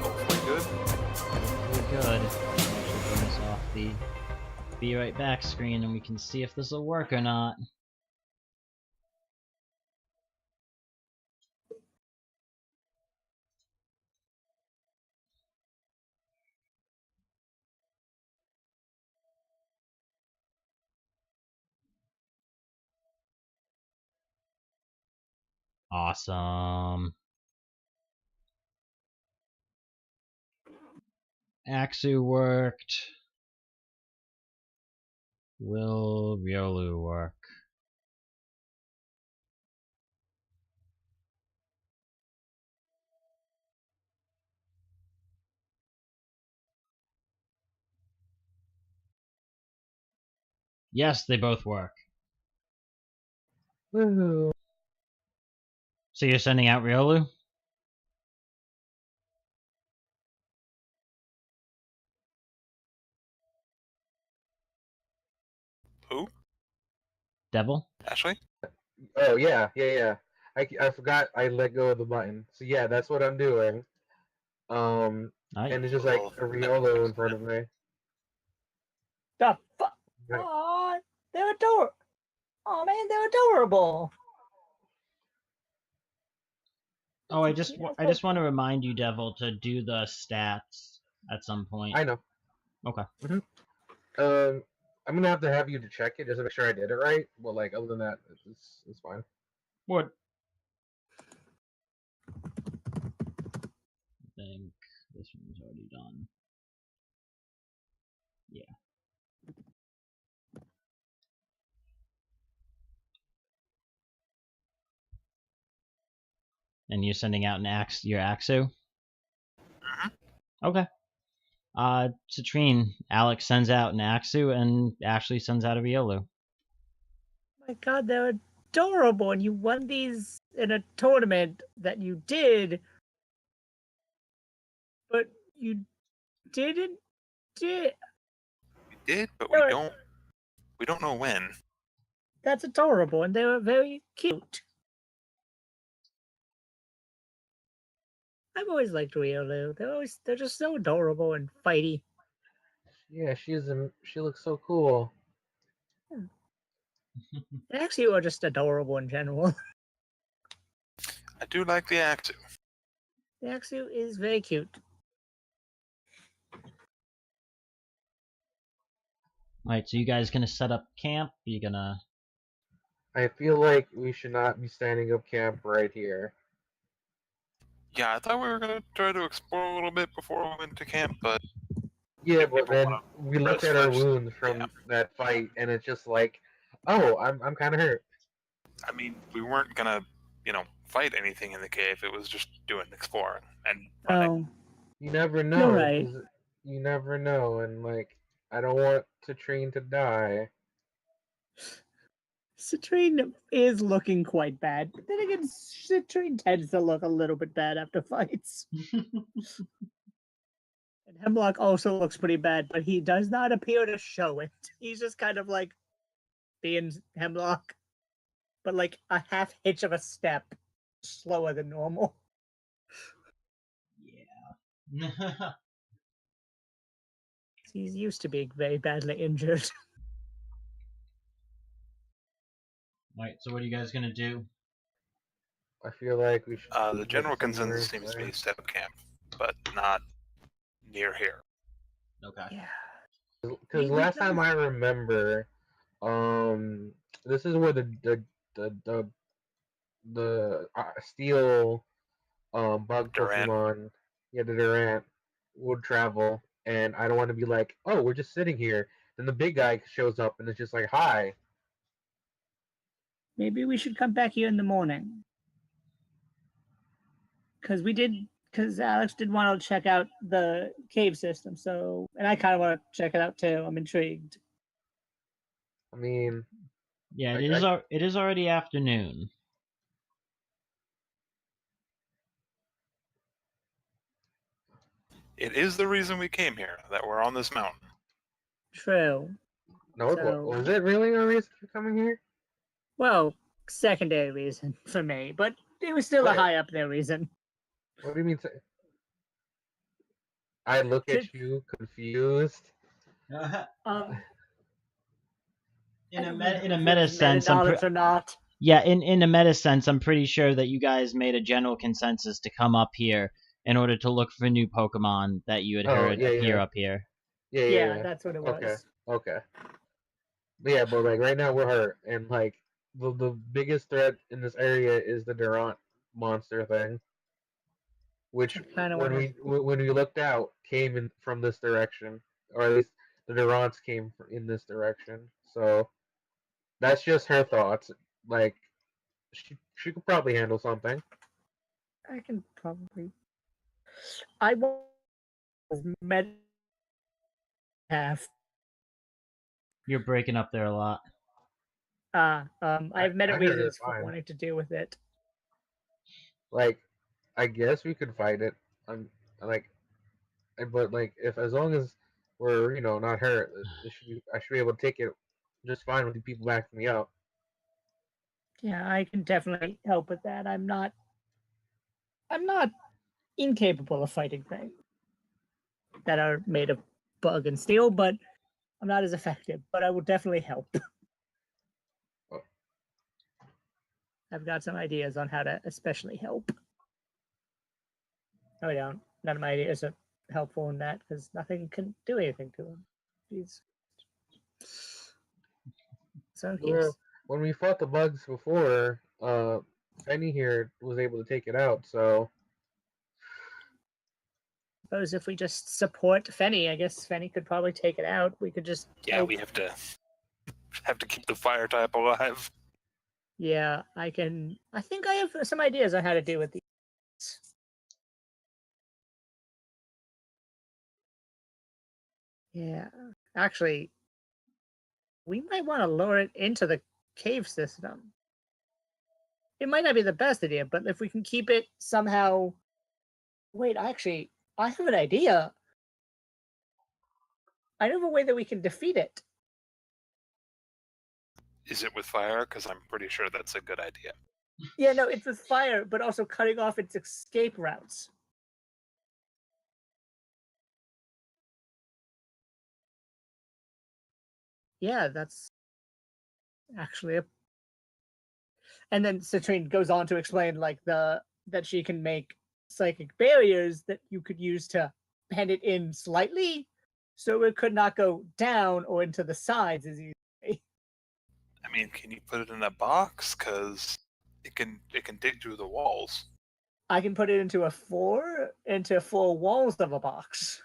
Hopefully good. Hopefully good. I'll actually turn this off the be right back screen and we can see if this will work or not. Awesome. Axu worked. Will Riolu work? Yes, they both work. Woohoo. So you're sending out Riolu? Who? Devil? Ashley? Oh yeah. I forgot I let go of the button. So yeah, that's what I'm doing. And it's just like a Riolo in front of me. The fuck? Right. Aw, they're adorable. Oh man, they're adorable. Oh, I just want to remind you, Devil, to do the stats at some point. I know. Okay. I'm gonna have to have you to check it just to make sure I did it right. Well, like other than that, it's fine. What? I think this one's already done. Yeah. And you're sending out your Axu? Okay. Citrine, Alex sends out an Axu, and Ashley sends out a Riolu. My God, they're adorable, and you won these in a tournament that you did, but you didn't. We did, but we don't know when. That's adorable, and they were very cute. I've always liked Riolu. They're just so adorable and fighty. Yeah, she looks so cool. They actually are just adorable in general. I do like the Axu. The Axu is very cute. Alright, so you guys gonna set up camp? You gonna... I feel like we should not be standing up camp right here. Yeah, I thought we were gonna try to explore a little bit before we went to camp, but Yeah, but people then wanna we looked rest at our first. wounds from that fight, and it's just like, oh, I'm kind of hurt. I mean, we weren't gonna, fight anything in the cave. It was just doing exploring and running. Oh, You never know. you're right. 'Cause you never know, and like, I don't want Citrine to die. Citrine is looking quite bad, but then again, Citrine tends to look a little bit bad after fights. And Hemlock also looks pretty bad, but he does not appear to show it. He's just kind of like being Hemlock, but like a half hitch of a step slower than normal. Yeah. He's used to being very badly injured. Alright, so what are you guys gonna do? I feel like we should. The general consensus seems to be set up camp, but not near here. Okay. Yeah. Because last time I remember, this is where the steel bug Durant. Pokemon, the Durant, would travel, and I don't want to be like, oh, we're just sitting here. Then the big guy shows up, and it's just like, hi. Maybe we should come back here in the morning. Because Alex did want to check out the cave system, and I kind of want to check it out too. I'm intrigued. I mean, yeah, it is already afternoon. It is the reason we came here, that we're on this mountain. True. No, was it really a reason for coming here? Well, secondary reason for me, but it was still a high up there reason. What do you mean? I look at you confused. In a meta sense, in a meta sense, I'm pretty sure that you guys made a general consensus to come up here in order to look for new Pokemon that you had heard appear up here. Yeah, that's what it was. Okay. But yeah, but like right now we're hurt, and like the biggest threat in this area is the Durant monster thing, which when we looked out came in from this direction, or at least the Durants came in this direction. So that's just her thoughts. Like she could probably handle something. I can probably. I was med half. You're breaking up there a lot. I have meta I heard reasons it for fine. wanting to deal with it. Like, I guess we could fight it. Like, but like, if as long as we're not hurt, I should be able to take it just fine with the people backing me up. Yeah, I can definitely help with that. I'm not incapable of fighting things that are made of bug and steel, but I'm not as effective. But I will definitely help. Oh. I've got some ideas on how to especially help. No, I don't. None of my ideas are helpful in that because nothing can do anything to him. He's so yes. Well, when we fought the bugs before, Penny here was able to take it out. So Suppose if we just support Fenny, I guess Fenny could probably take it out. We could just help. we have to keep the fire type alive. Yeah, I can. I think I have some ideas on how to deal with these. Yeah, actually, we might want to lower it into the cave system. It might not be the best idea, but if we can keep it somehow. Wait, actually, I have an idea. I know of a way that we can defeat it. Is it with fire? Because I'm pretty sure that's a good idea. Yeah, no, it's with fire, but also cutting off its escape routes. Yeah, that's actually a. And then Citrine goes on to explain like that she can make psychic barriers that you could use to pen it in slightly, so it could not go down or into the sides as easily. I mean, can you put it in a box? Because it can dig through the walls. I can put it into four walls of a box.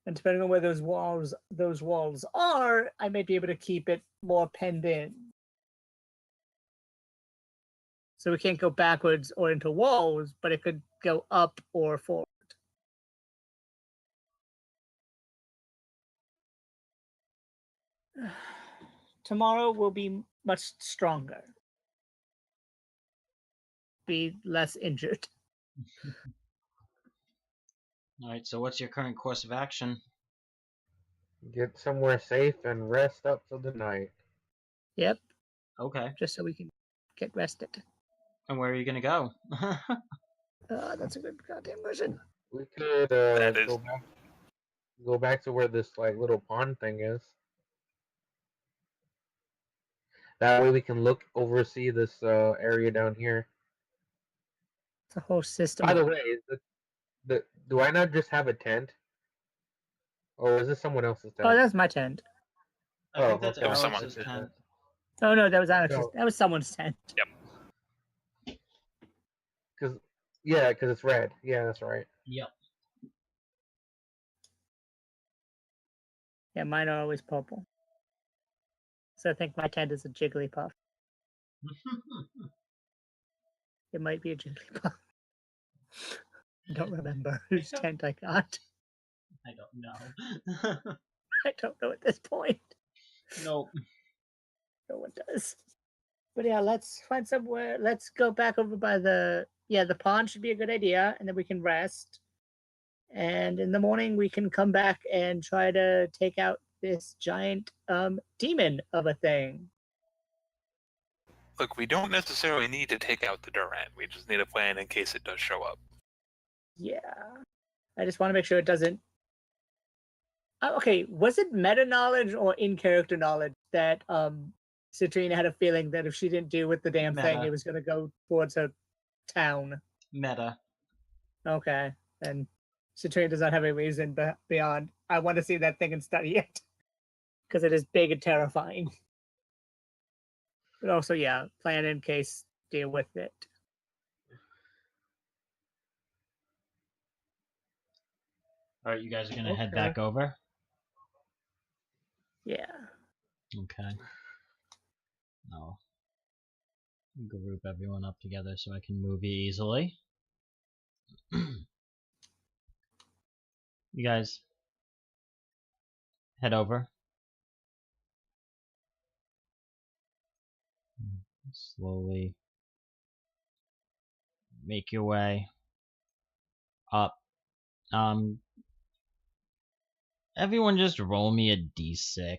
And depending on where those walls are, I might be able to keep it more penned in. So we can't go backwards or into walls, but it could go up or forward. Tomorrow will be much stronger. Be less injured. All right. So, what's your current course of action? get somewhere safe and rest up for the night. Yep. Okay. Just so we can get rested. And where are you gonna go? That's a good goddamn question. We could That is- go back to where this like little pond thing is. That way we can oversee this area down here. It's a whole system. By the way, do I not just have a tent? Or is this someone else's tent? Oh, that's my tent. I think that's okay. Alex's tent. Oh no, that was Alex's. No. That was someone's tent. Yep. Because it's red. Yeah, that's right. Yep. Yeah, mine are always purple. So I think my tent is a Jigglypuff. It might be a Jigglypuff. I don't remember whose tent I got. I don't know. I don't know at this point. Nope. No one does. But yeah, let's find somewhere. Let's go back over by the pond should be a good idea, and then we can rest. And in the morning we can come back and try to take out this giant demon of a thing. Look, we don't necessarily need to take out the Durant. We just need a plan in case it does show up. Yeah. I just want to make sure it doesn't. Okay, was it meta knowledge or in character knowledge that Citrine had a feeling that if she didn't do with the damn thing, Meta. it was going to go towards her town? Meta. Okay, and Citrine does not have a reason beyond I want to see that thing and study it because it is big and terrifying. But also, yeah, plan in case, deal with it. All right, you guys are gonna head Okay. back over. Yeah. Okay. I'll group everyone up together so I can move easily. You guys head over. Slowly make your way up. Everyone just roll me a d6.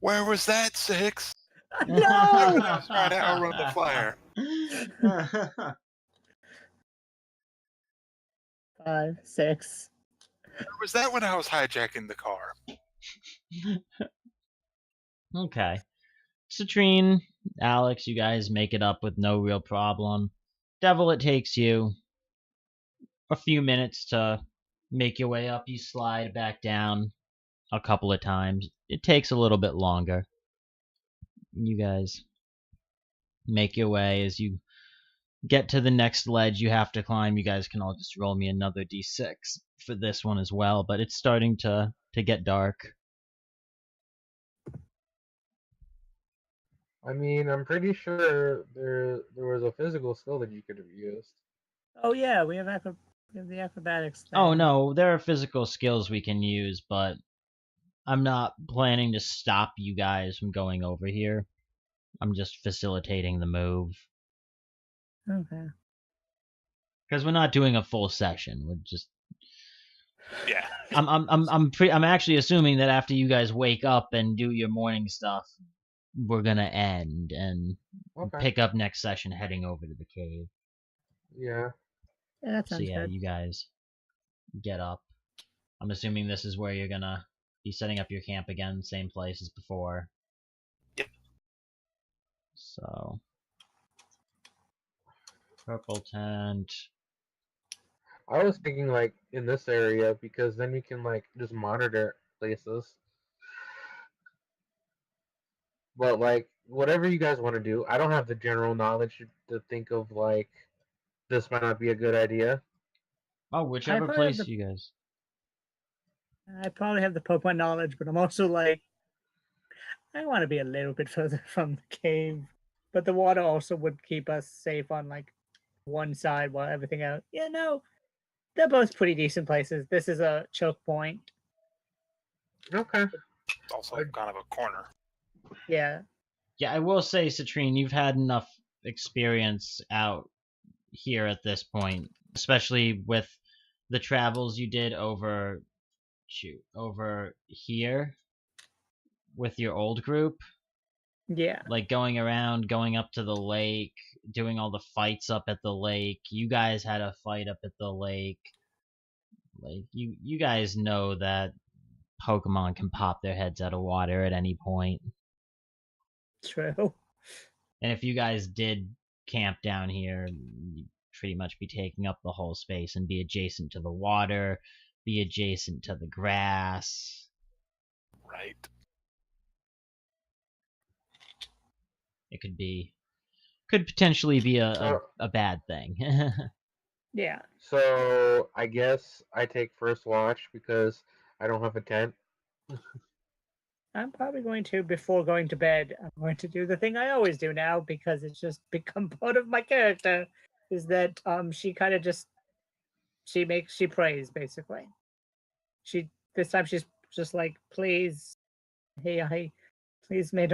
Where was that 6? No! I was trying to outrun the fire. 5, 6. Where was that when I was hijacking the car? Okay. Citrine, Alex, you guys make it up with no real problem. Devil, it takes you a few minutes to make your way up. You slide back down a couple of times. It takes a little bit longer. You guys make your way. As you get to the next ledge you have to climb, you guys can all just roll me another d6 for this one as well, but it's starting to get dark. I mean, I'm pretty sure there was a physical skill that you could have used. Oh yeah, we have the acrobatics thing. Oh no, there are physical skills we can use, but I'm not planning to stop you guys from going over here. I'm just facilitating the move. Okay. Because we're not doing a full session. We're just Yeah. I'm actually assuming that after you guys wake up and do your morning stuff, we're gonna end and pick up next session heading over to the cave. Yeah. Yeah, that sounds good. You guys get up. I'm assuming this is where you're gonna be setting up your camp again, same place as before. Yep. So, purple tent. I was thinking like in this area because then we can like just monitor places. But like whatever you guys want to do, I don't have the general knowledge to think of like this might not be a good idea. Oh, whichever place you guys. I probably have the Pokemon knowledge, but I'm also like, I want to be a little bit further from the cave. But the water also would keep us safe on like one side while everything else. Yeah, no, they're both pretty decent places. This is a choke point. Okay. It's also kind of a corner. Yeah. Yeah, I will say, Citrine, you've had enough experience out here at this point, especially with the travels you did over here with your old group. Yeah. Like going around, going up to the lake, doing all the fights up at the lake. You guys had a fight up at the lake. Like you guys know that Pokemon can pop their heads out of water at any point. True. And if you guys did camp down here, you'd pretty much be taking up the whole space and be adjacent to the water, be adjacent to the grass. Right. It could potentially be a bad thing. Yeah. So I guess I take first watch because I don't have a tent. I'm probably going to, before going to bed, I'm going to do the thing I always do now because it's just become part of my character. Is that she kind of just she prays basically. This time she's just like, please, hey, please may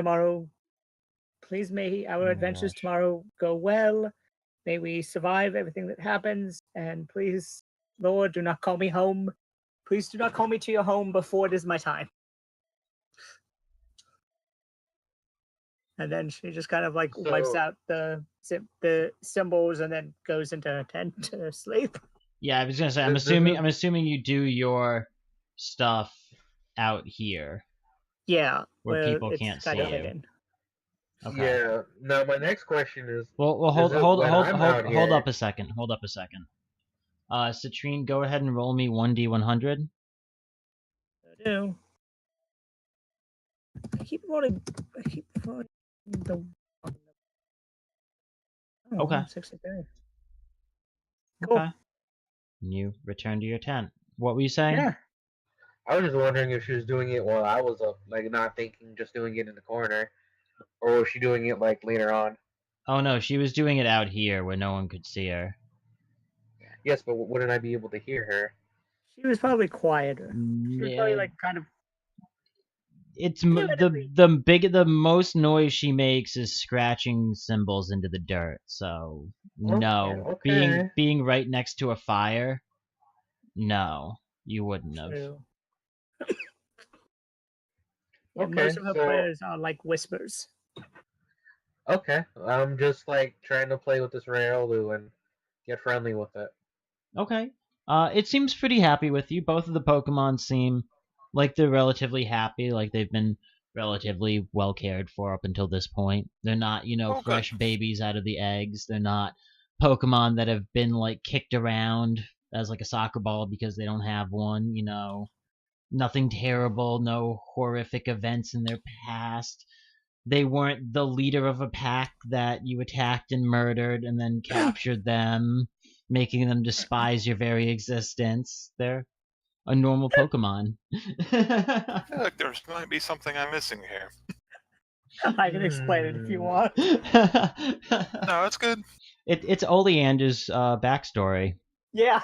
our adventures tomorrow go well. May we survive everything that happens, and please, Lord, do not call me home. Please do not call me to your home before it is my time. And then she just kind of like wipes out the symbols and then goes into her tent to sleep. Yeah, I was gonna say, I'm assuming you do your stuff out here. Yeah, where people can't see you. Okay. Yeah. Now my next question is. Well, hold up a second. Hold up a second. Citrine, go ahead and roll me 1d100. I do. I keep rolling the. Oh, okay. 63. Cool. Okay. You return to your tent. What were you saying? Yeah. I was just wondering if she was doing it while I was up, like not thinking, just doing it in the corner, or was she doing it like later on? Oh no, she was doing it out here where no one could see her. Yes, but wouldn't I be able to hear her? She was probably quieter. She was probably Yeah, like kind of. it's Theoretically. the most noise she makes is scratching cymbals into the dirt. So no, Okay. being right next to a fire, no, you wouldn't have. True. Yeah, Okay, most of her so prayers are like whispers. okay, I'm just like trying to play with this Raelu and get friendly with it. Okay. It seems pretty happy with you. Both of the Pokemon seem like they're relatively happy, like they've been relatively well cared for up until this point. They're not, Oh, fresh good. babies out of the eggs. They're not Pokemon that have been like kicked around as like a soccer ball because they don't have one, Nothing terrible, no horrific events in their past. They weren't the leader of a pack that you attacked and murdered and then captured them, making them despise your very existence. They're a normal Pokemon. I feel like there might be something I'm missing here. I can explain it if you want. No, it's good. It's Oleander's backstory. Yeah.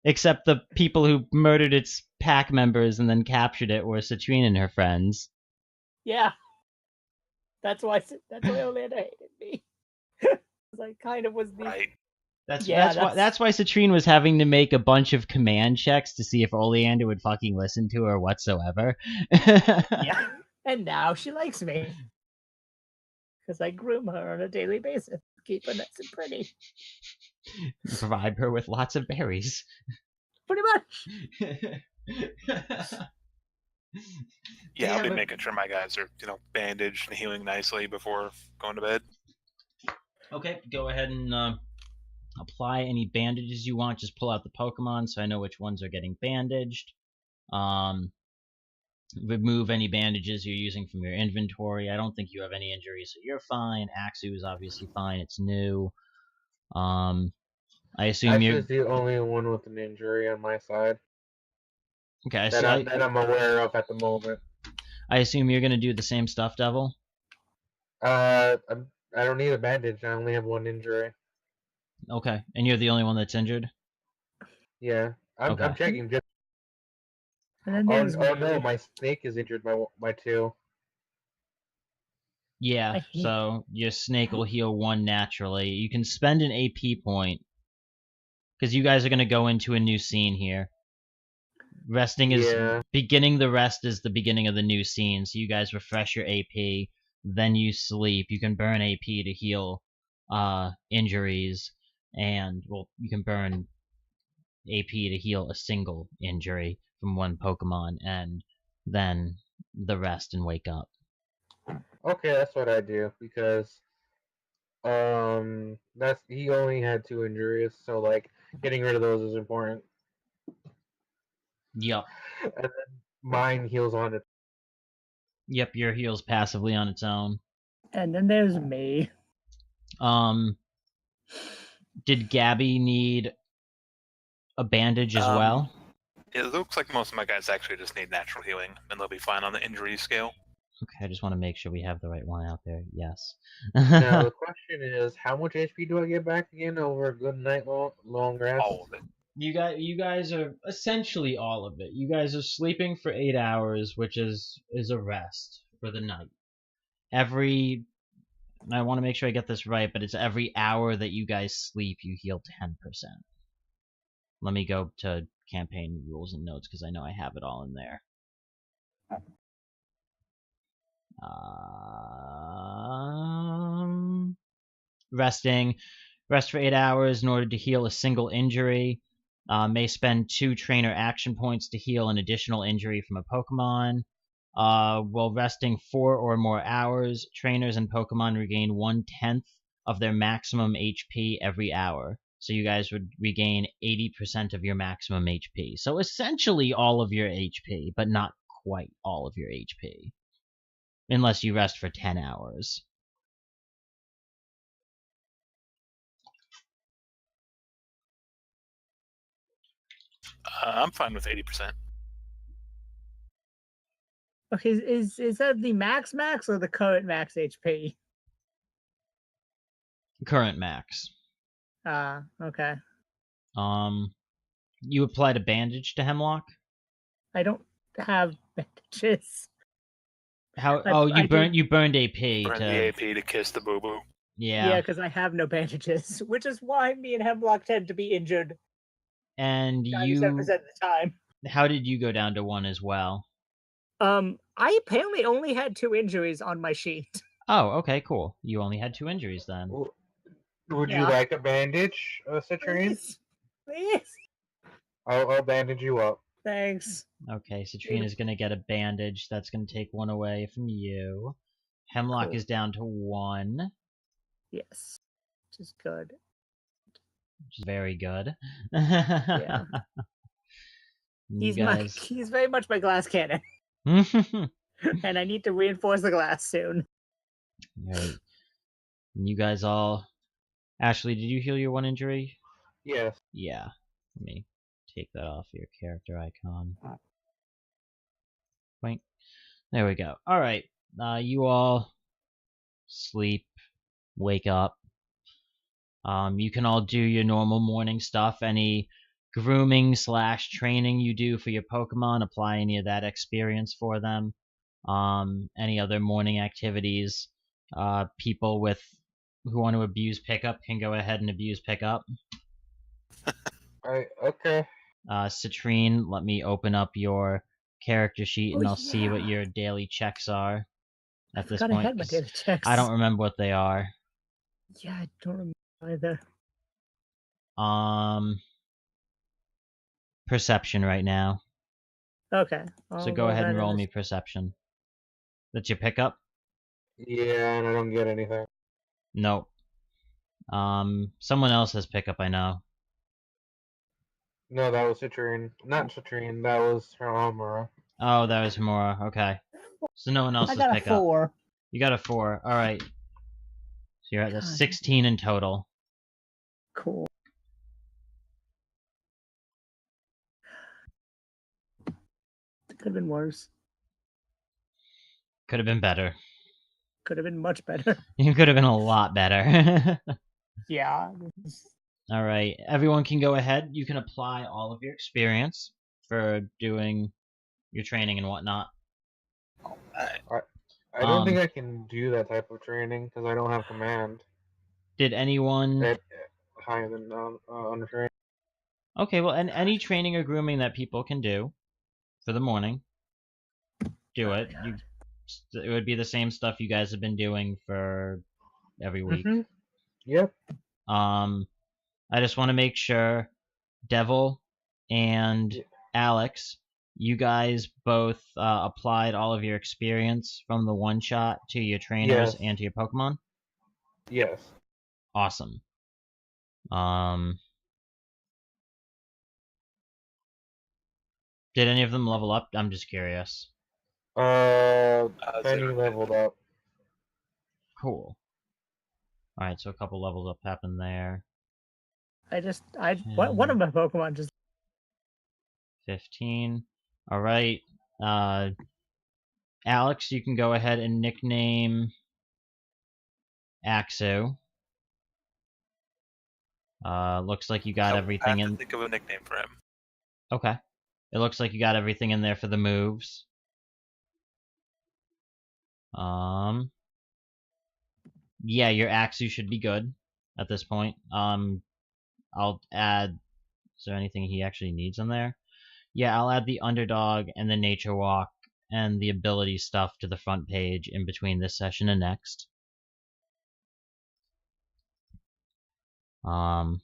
Except the people who murdered its pack members and then captured it were Citrine and her friends. Yeah. That's why Oleander hated me. I kind of was the Right. That's why Citrine was having to make a bunch of command checks to see if Oleander would fucking listen to her whatsoever. Yeah. And now she likes me. Because I groom her on a daily basis. Keep her nice and pretty. Provide her with lots of berries. Pretty much. Yeah, I'll be making sure my guys are, bandaged and healing nicely before going to bed. Okay, go ahead and apply any bandages you want. Just pull out the Pokemon so I know which ones are getting bandaged. Remove any bandages you're using from your inventory. I don't think you have any injuries, so you're fine. Axu is obviously fine. It's new. I assume Actually, you're it's the only one with an injury on my side okay. that I'm aware of at the moment. I assume you're gonna do the same stuff, Devil. I don't need a bandage. I only have one injury. Okay, and you're the only one that's injured. Yeah, I'm checking. Just And then there's no, my snake is injured by 2. Yeah, so your snake will heal 1 naturally. You can spend an AP point because you guys are gonna go into a new scene here. Resting is beginning the rest is the beginning of the new scene, so you guys refresh your AP, then you sleep. You can burn AP to heal injuries, and you can burn AP to heal a single injury from one Pokemon, and then the rest and wake up. Okay, that's what I do because he only had 2 injuries, so like getting rid of those is important. Yep. And then mine heals on it. Yep, your heals passively on its own. And then there's me. Did Gabby need a bandage as well? It looks like most of my guys actually just need natural healing, and they'll be fine on the injury scale. Okay, I just want to make sure we have the right one out there. Yes. Now the question is, how much HP do I get back again over a good night long rest? All of it. You guys are essentially all of it. You guys are sleeping for 8 hours, which is a rest for the night. I want to make sure I get this right, but it's every hour that you guys sleep, you heal 10%. Let me go to campaign rules and notes because I know I have it all in there. Rest for 8 hours in order to heal a single injury. May spend 2 trainer action points to heal an additional injury from a Pokemon. While resting 4 or more hours, trainers and Pokemon regain 1/10 of their maximum HP every hour. So you guys would regain 80% of your maximum HP. So essentially all of your HP, but not quite all of your HP. Unless you rest for 10 hours. I'm fine with 80%. Okay, is that the max or the current max HP? Current max. Okay. You applied a bandage to Hemlock? I don't have bandages. How? I did- you burned AP Burn to. the AP to kiss the boo boo. Yeah. because I have no bandages, which is why me and Hemlock tend to be injured And 97% you. of the time. How did you go down to 1 as well? I apparently only had 2 injuries on my sheet. Oh, okay, cool. You only had 2 injuries then. Would you Yeah. like a bandage, Citrine? Please. I'll bandage you up. Thanks. Okay, Citrine is gonna get a bandage. That's gonna take 1 away from you. Hemlock Cool. is down to 1, Yes. Which is good. which is very good. Yeah. You guys. He's very much my glass cannon. And I need to reinforce the glass soon. Right. You guys all. Ashley, did you heal your 1 injury? Yes. Yeah. Let me take that off your character icon. Wait. There we go. Alright. You all sleep, wake up. You can all do your normal morning stuff. Any grooming / training you do for your Pokemon, apply any of that experience for them. Any other morning activities. People who want to abuse pickup can go ahead and abuse pickup. Okay. Citrine, let me open up your character sheet and Oh, I'll see what yeah. your daily checks are at this Forgot I point. had my 'Cause daily checks. I don't remember what they are. Yeah, I don't remember either. Perception right now. Okay. So go ahead and roll me perception. That's your pickup? Yeah, and I don't get anything. Nope. Someone else has pickup, I know. No, that was Citrine. Not Citrine. That was Homura. Oh, that was Homura. Okay. So no one else I has got a pickup. 4. You got a 4. Alright. So you're at the God. 16 in total. Cool. Could have been worse. Could have been better. Could have been much better. You could have been a lot better. Yeah. Alright. Everyone can go ahead. You can apply all of your experience for doing your training and whatnot. I don't think I can do that type of training because I don't have command. Did anyone... At higher than under training. Okay, well, and any training or grooming that people can do for the morning, do it. It would be the same stuff you guys have been doing for every week. Mm-hmm. Yep. I just want to make sure, Devil and Alex, you guys both applied all of your experience from the one-shot to your trainers and to your Pokemon? Yes. Awesome. Did any of them level up? I'm just curious. Penny leveled up. Cool. Alright, so a couple levels up happened there. One of my Pokemon just... 15. Alright. Alex, you can go ahead and nickname Axu. Looks like you got everything I have in... to think of a nickname for him. Okay. It looks like you got everything in there for the moves. Yeah, your Axu should be good at this point. I'll add... Is there anything he actually needs in there? Yeah, I'll add the Underdog and the Nature Walk and the ability stuff to the front page in between this session and next. Now,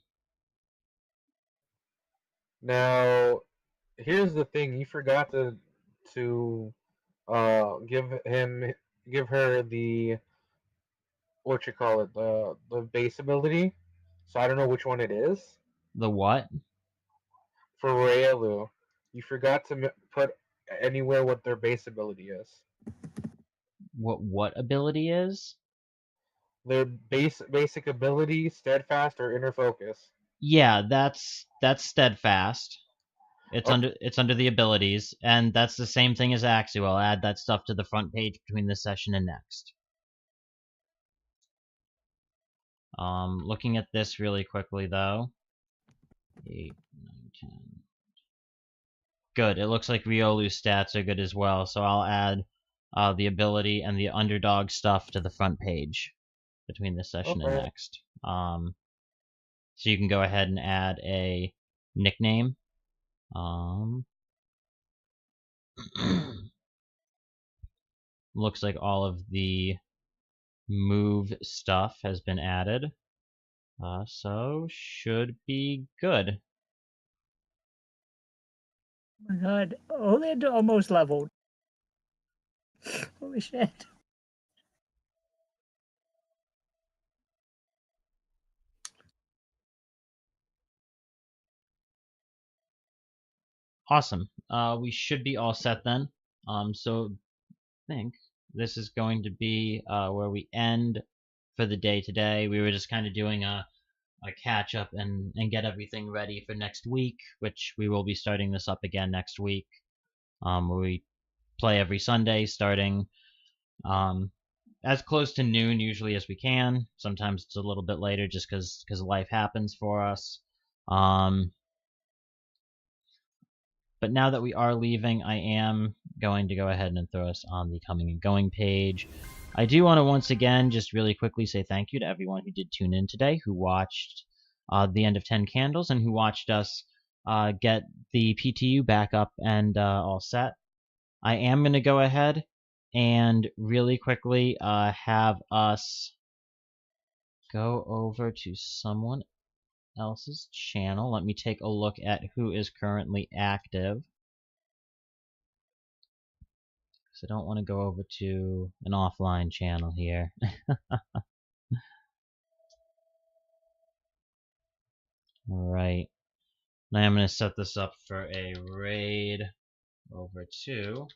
here's the thing: you forgot to give her the the base ability. So I don't know which one it is. The what? For Raelu, you forgot to put anywhere what their base ability is. What ability is? Their basic ability, steadfast or inner focus. Yeah, that's steadfast. It's under the abilities, and that's the same thing as Axu. I'll add that stuff to the front page between this session and next. Looking at this really quickly though. 8, 9, 10. Good. It looks like Riolu's stats are good as well, so I'll add the ability and the underdog stuff to the front page between this session and next. So you can go ahead and add a nickname. Looks like all of the move stuff has been added. So should be good. Oh my god, Oled almost leveled. Holy shit. Awesome. We should be all set then. So I think this is going to be where we end for the day today. We were just kind of doing a catch up and get everything ready for next week, which we will be starting this up again next week. Where we play every Sunday starting as close to noon usually as we can. Sometimes it's a little bit later just because life happens for us. But now that we are leaving, I am going to go ahead and throw us on the coming and going page. I do want to once again just really quickly say thank you to everyone who did tune in today, who watched the end of 10 Candles, and who watched us get the PTU back up and all set. I am going to go ahead and really quickly have us go over to someone else's channel. Let me take a look at who is currently active. Because I don't want to go over to an offline channel here. Alright. Now I'm going to set this up for a raid over to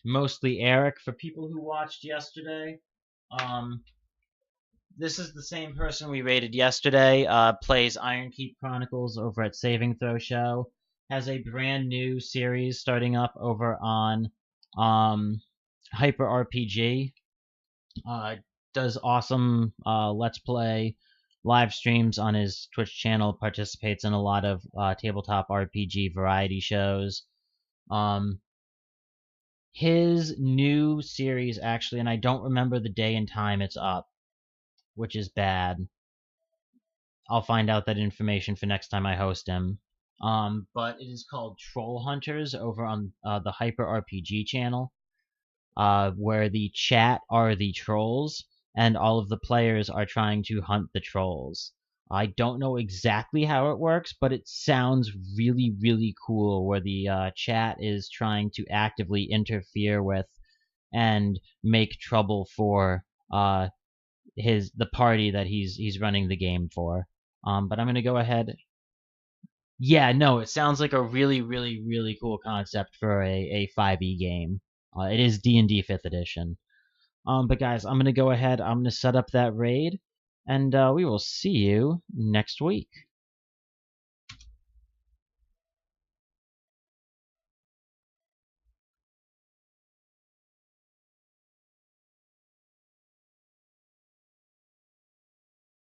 mostly Eric. For people who watched yesterday, this is the same person we raided yesterday, plays Ironkeep Chronicles over at Saving Throw Show, has a brand new series starting up over on Hyper RPG, does awesome Let's Play live streams on his Twitch channel, participates in a lot of tabletop RPG variety shows. His new series, actually, and I don't remember the day and time it's up, which is bad. I'll find out that information for next time I host him. But it is called Troll Hunters over on the Hyper RPG channel, where the chat are the trolls, and all of the players are trying to hunt the trolls. I don't know exactly how it works, but it sounds really, really cool, where the chat is trying to actively interfere with and make trouble for the party that he's running the game for. But I'm gonna go ahead. Yeah, no, it sounds like a really, really, really cool concept for a 5e game. It is D&D 5th edition. But guys, I'm gonna go ahead. I'm gonna set up that raid, and we will see you next week.